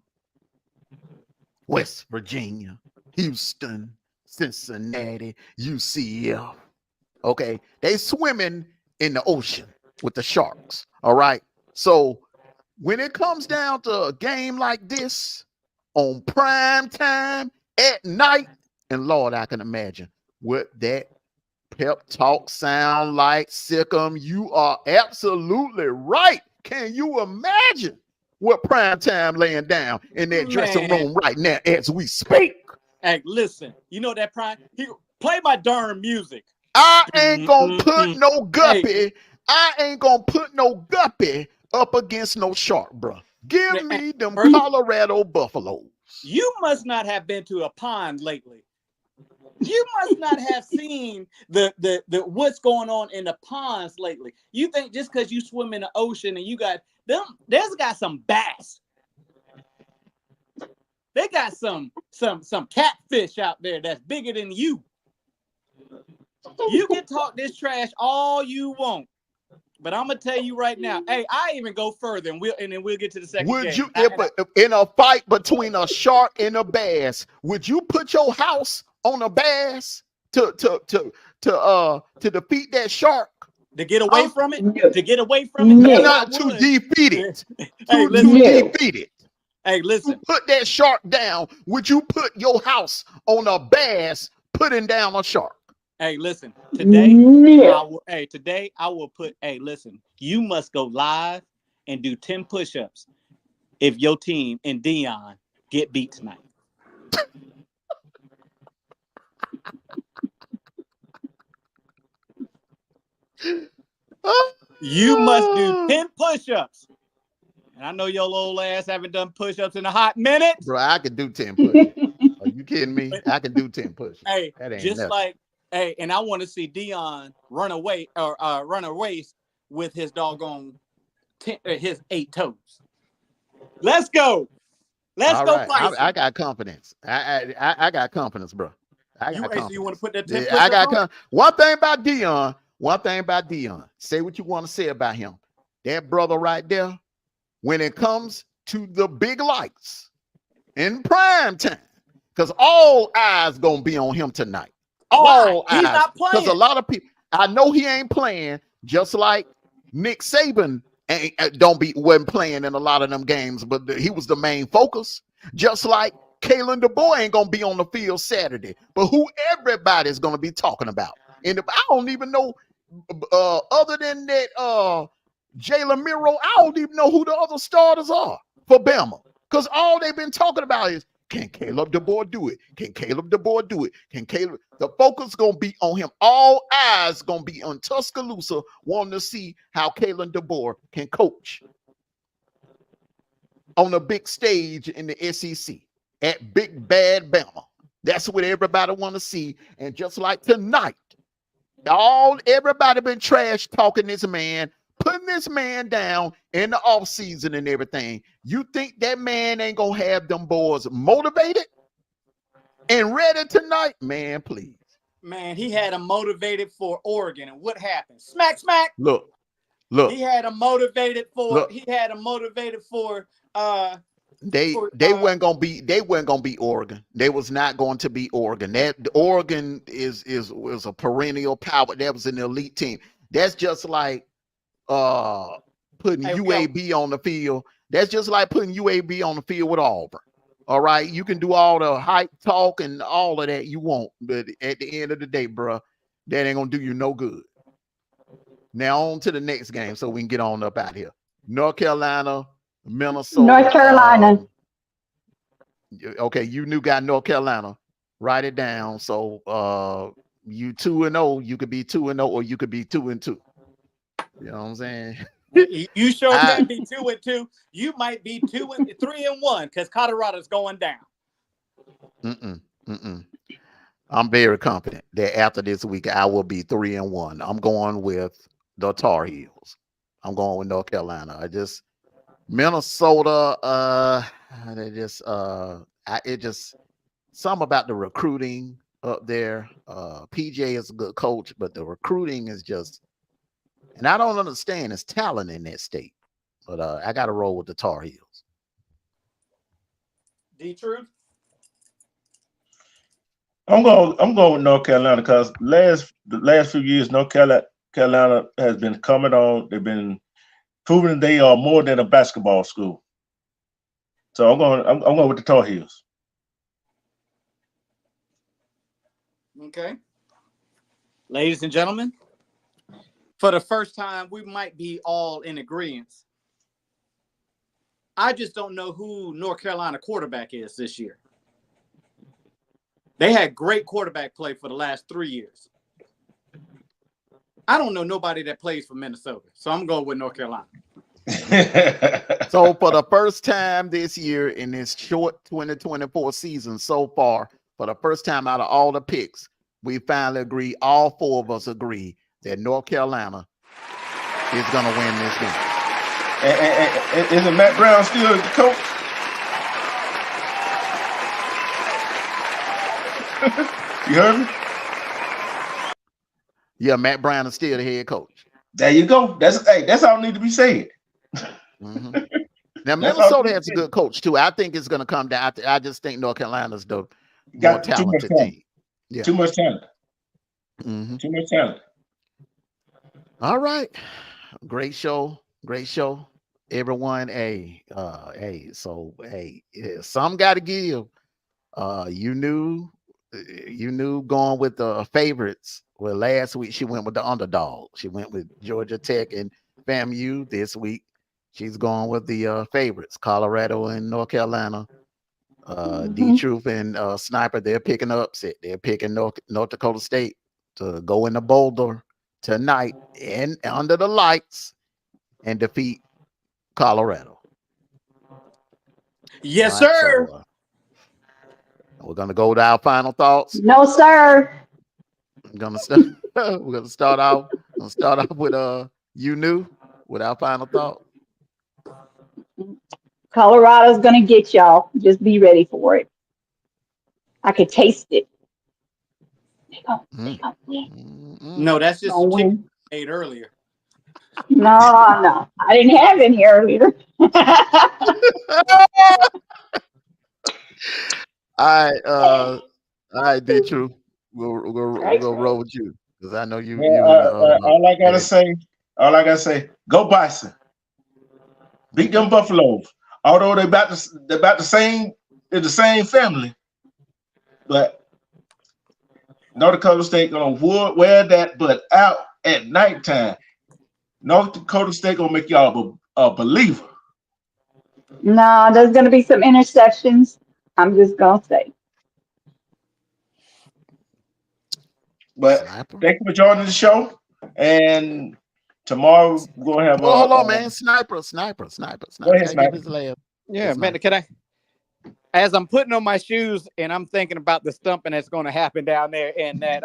West Virginia, Houston, Cincinnati, UCF. Okay, they swimming in the ocean with the sharks. All right, so when it comes down to a game like this on prime time at night, and Lord, I can imagine what that pep talk sound like. Sikkim, you are absolutely right. Can you imagine what prime time laying down in that dressing room right now as we speak? Hey, listen, you know that prime? Play my darn music. I ain't gonna put no guppy. Hey. I ain't gonna put no guppy up against no shark, bro. Give me them Colorado buffaloes. You must not have been to a pond lately. You must not have seen the what's going on in the ponds lately. You think just because you swim in the ocean and you got them, there's got some bass. They got some catfish out there that's bigger than you. You can talk this trash all you want. But I'm gonna tell you right now. Hey, I even go further, and then we'll get to the second Would game. you, if in a fight between a shark and a bass, would you put your house on a bass to defeat that shark? To get away from it? No. To get away from it? No. Not to defeat it. Hey, To listen. defeat it. Hey, listen. Put that shark down. Would you put your house on a bass putting down a shark? Hey, listen. Today, No. today I will put. Hey, listen. You must go live and do 10 push-ups if your team and Dion get beat tonight. You must do 10 push-ups. And I know your old ass haven't done push-ups in a hot minute. Bro, I can do 10 push-ups. Are you kidding me? I can do 10 push-ups. Hey, that ain't just nothing. like, hey, and I want to see Dion run away or run a race with his doggone his 8 toes. Let's go. Let's go, Right. Bryson. I got confidence. I got confidence, bro. I got confidence. So you want to put that 10 I got push-ups on? one thing about Dion. Say what you want to say about him. That brother right there, when it comes to the big lights in prime time, because all eyes gonna be on him tonight. All eyes. He's not playing. Because a lot of people, I know he ain't playing, just like Nick Saban wasn't playing in a lot of them games, but he was the main focus. Just like Kalen DeBoer ain't gonna be on the field Saturday, but who everybody's gonna be talking about. And I don't even know, other than that, Jalen Miro, I don't even know who the other starters are for BAMA, because all they've been talking about is, can Caleb DeBoer do it? Can Caleb DeBoer do it? Can Caleb? The focus gonna be on him. All eyes gonna be on Tuscaloosa, wanting to see how Caleb DeBoer can coach on a big stage in the SEC at Big Bad BAMA. That's what everybody want to see. And just like tonight, everybody been trash talking this man, putting this man down in the offseason and everything. You think that man ain't gonna have them boys motivated and ready tonight? Man, please. Man, he had him motivated for Oregon, and what happened? Smack, smack. Look. He had him motivated for. He had him motivated for. They weren't gonna be Oregon. They was not going to be Oregon. That Oregon was a perennial power. That was an elite team. That's just like putting UAB on the field. That's just like putting UAB on the field with Auburn. All right, you can do all the hype talk and all of that you want, but at the end of the day, bro, that ain't gonna do you no good. Now on to the next game, so we can get on up out here. North Carolina, Minnesota. North Carolina. Okay, you got North Carolina. Write it down. So you 2-0, you could be 2-0, or you could be 2-2. You know what I'm saying? You sure can be 2-2. You might be 3-1 because Colorado's going down. I'm very confident that after this week I will be 3-1. I'm going with the Tar Heels. I'm going with North Carolina. Minnesota, it just something about the recruiting up there. PJ is a good coach, but the recruiting is just, and I don't understand his talent in that state. But I got to roll with the Tar Heels. D-Truth? I'm going with North Carolina because the last few years North Carolina has been coming on. They've been proving they are more than a basketball school. So I'm going with the Tar Heels. Okay. Ladies and gentlemen, for the first time, we might be all in agreement. I just don't know who North Carolina quarterback is this year. They had great quarterback play for the last 3 years. I don't know nobody that plays for Minnesota, so I'm going with North Carolina. So for the first time this year in this short 2024 season so far, for the first time out of all the picks, we finally agree, all four of us agree that North Carolina is going to win this game. Isn't Matt Brown still the coach? You heard me? Yeah, Matt Brown is still the head coach. There you go. That's all need to be said. Mhm. Now That's all Minnesota need to has a be good coach too. I think it's going to come down. I just think North Carolina's the said. more Got too much talented talent. team. Yeah. Too much talent. Mhm. Too much talent. All right. Great show. Great show. Everyone, so yeah, some got to give. You knew going with the favorites. Well, last week she went with the underdog. She went with Georgia Tech and FAMU. This week she's going with the favorites, Colorado and North Carolina. D Mhm. Truth and Sniper, they're picking upset. They're picking North Dakota State to go into Boulder tonight and under the lights and defeat Colorado. All Yes, right, sir. so we're gonna go to our final thoughts. No, sir. I'm gonna start. We're gonna start off. Gonna start off with you knew with our final thought. Colorado's gonna get y'all. Just be ready for it. I could taste it. They Mm, gonna win. No, that's just Gonna the chicken win. I ate earlier. No, no. I didn't have any earlier. all right, D True. We'll roll with you because I know you and All Ed. all I gotta say, go Bison. Beat them Okay. Buffaloes. Although they're about the same, they're the same family, but North Dakota State gonna wear that butt out at nighttime. North Dakota State gonna make y'all a believer. No, there's gonna be some interceptions. I'm just gonna say. But Sniper. thank you for joining the show. And tomorrow we're gonna have Hold on, man. Sniper. go ahead, Gotta give Sniper. his last. Yeah, Yes, man. Sniper. Can I? As I'm putting on my shoes and I'm thinking about the stumping that's going to happen down there in that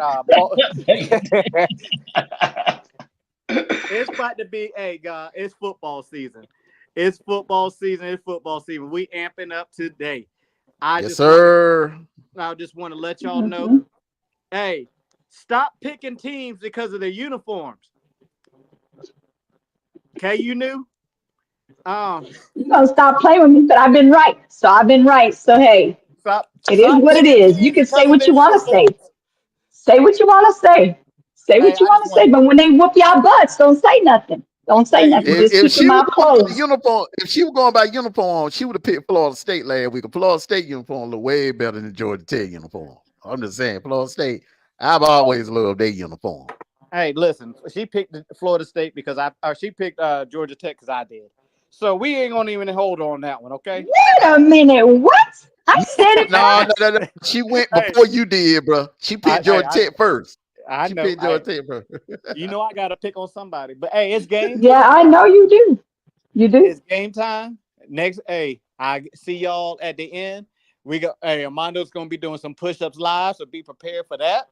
it's about to be, hey, God, it's football season. It's football season. It's football season. We amping up today. Yes, sir. I just want to let y'all know, Mhm. hey, stop picking teams because of their uniforms. Okay, you knew? You're gonna stop playing with me, but I've been right. So I've been right. So hey, Stop it is stop what it picking is. You teams can say because of what their you want to say. uniforms. Say what you want to say. Say Hey, what you I want just to want say. But when they whoop y'all butts, don't say nothing. Don't say hey, nothing. Just If keep your she was mouth going by closed. uniform, if she was going by uniform, she would have picked Florida State last week. Florida State uniform look way better than Georgia Tech uniform. I'm just saying, Florida State. I've always loved their uniform. hey, listen, she picked Florida State because she picked Georgia Tech because I did. So we ain't gonna even hold on that one, okay? Wait a minute. What? I No, said it no. first. She went Hey, before you did, bro. She picked hey, Georgia Tech first. I She know, picked Georgia Tech first. you know, I got to pick on somebody, but hey, it's game. Yeah, I know you do. You do. It's game time. Next, hey, I see y'all at the end. We got, hey, Armando's gonna be doing some push-ups live, so be prepared for that.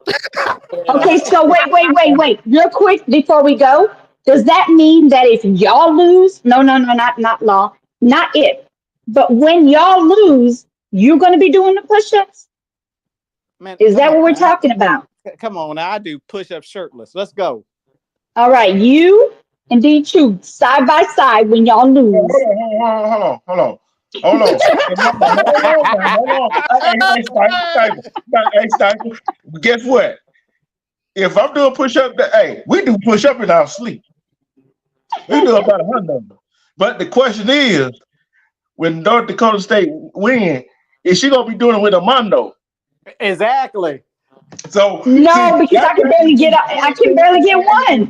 And, Okay, so wait. Real quick before we go. Does that mean that if y'all lose, no, not law, not if, but when y'all lose, you're going to be doing the push-ups? man, Is come that on what we're now, talking about? come on now. I do push-ups shirtless. Let's go. All right, you and D2 side by side when y'all lose. Hold on. Hold on. Hey, Sniper. Guess what? If I'm doing push-up, hey, we do push-up in our sleep. We do about 100 of them. But the question is, when North Dakota State win, is she gonna be doing it with Armando? Exactly. So see, No, because I can barely get one.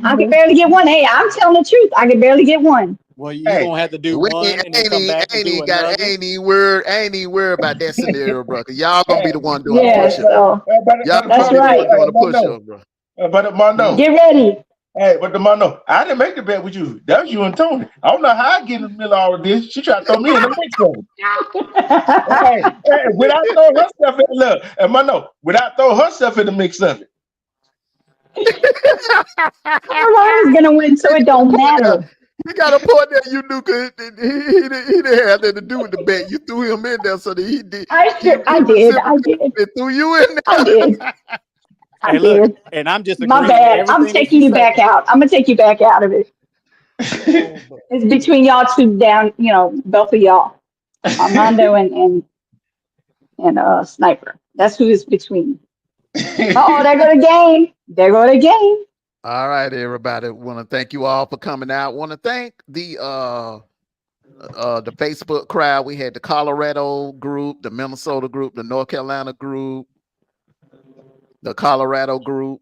I can barely get one. Hey, I'm telling the truth. I can barely get one. Well, you're hey, gonna have to do We one and then come back and do another. ain't even worried about that scenario, bro. Cause y'all gonna be the one doing the Yeah, push up. so Y'all that's gonna be the right. one doing the push up, bro. But Armando, Get ready. hey, but Armando, I didn't make the bet with you. That was you and Tony. I don't know how I get in the middle of all of this. She tried to throw me in the mix of it. Hey, without throwing herself in look, Armando, without throwing herself in the mix of it. Carolina's gonna win, so it don't matter. He got a point there you knew because he didn't have nothing to do with the bet. You threw him in there so that he I he did. reciprocated and threw you in I there. did. I Hey, look, did. and I'm just My agreeing to bad. I'm everything that taking you you say. back out. I'm gonna take you back out of it. It's between y'all two down, both of y'all. Armando and Sniper. That's who it's between. Uh-oh, there go the game. There go the game. All right, everybody. Want to thank you all for coming out. Want to thank the Facebook crowd. We had the Colorado group, the Minnesota group, the North Carolina group, the Colorado group,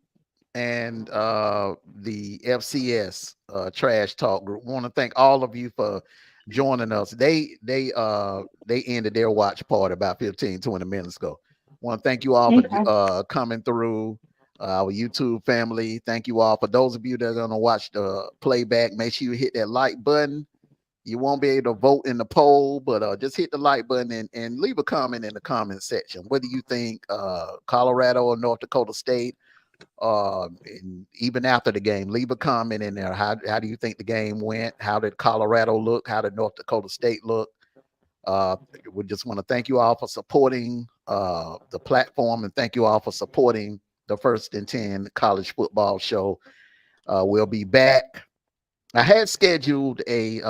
and the FCS Trash Talk group. Want to thank all of you for joining us. They ended their watch party about 15, 20 minutes ago. Want to thank you all Okay. for coming through. Our YouTube family, thank you all. For those of you that are going to watch the playback, make sure you hit that like button. You won't be able to vote in the poll, but just hit the like button and leave a comment in the comment section. Whether you think Colorado or North Dakota State, and even after the game, leave a comment in there. How do you think the game went? How did Colorado look? How did North Dakota State look? We just want to thank you all for supporting the platform, and thank you all for supporting the First and 10 college football show. We'll be back. I had scheduled a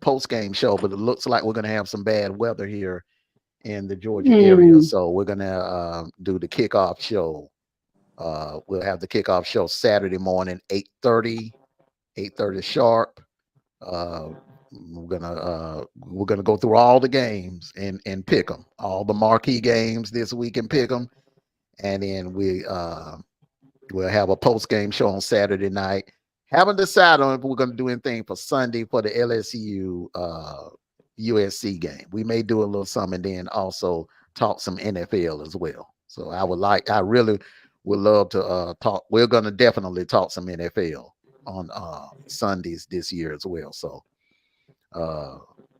post-game show, but it looks like we're going to have some bad weather here in the Georgia area. So we're going to do the kickoff show. We'll have the kickoff show Saturday morning, 8:30 sharp. We're gonna go through all the games and pick them, all the marquee games this week and pick them, and then we'll have a post game show on Saturday night. Haven't decided on if we're gonna do anything for Sunday for the LSU USC game. We may do a little something, and then also talk some NFL as well. So I really would love to talk. We're gonna definitely talk some NFL on Sundays this year as well. So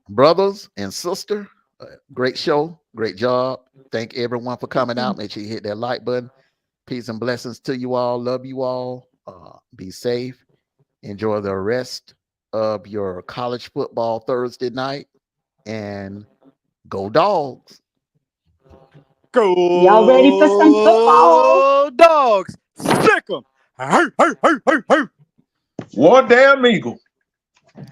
brothers and sister, great show, great job. Thank everyone for coming out. Make sure you hit that like button. Peace and blessings to you all. Love you all. Be safe. Enjoy the rest of your college football Thursday night, and go Dogs. Go Y'all ready for some football? Dogs. Sick 'em. One damn eagle.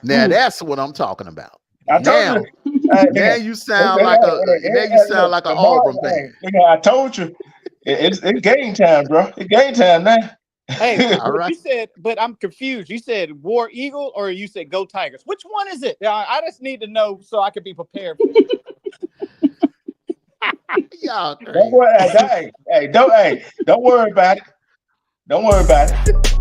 Now that's what I'm talking about. I told Now you sound like an Auburn fan. I told you, it's game time, bro. It's game time now. Hey, All right. you said, but I'm confused. You said War Eagle or you said Go Tigers? Which one is it? I just need to know so I can be prepared. Y'all crazy. Don't worry about it. Don't worry about it.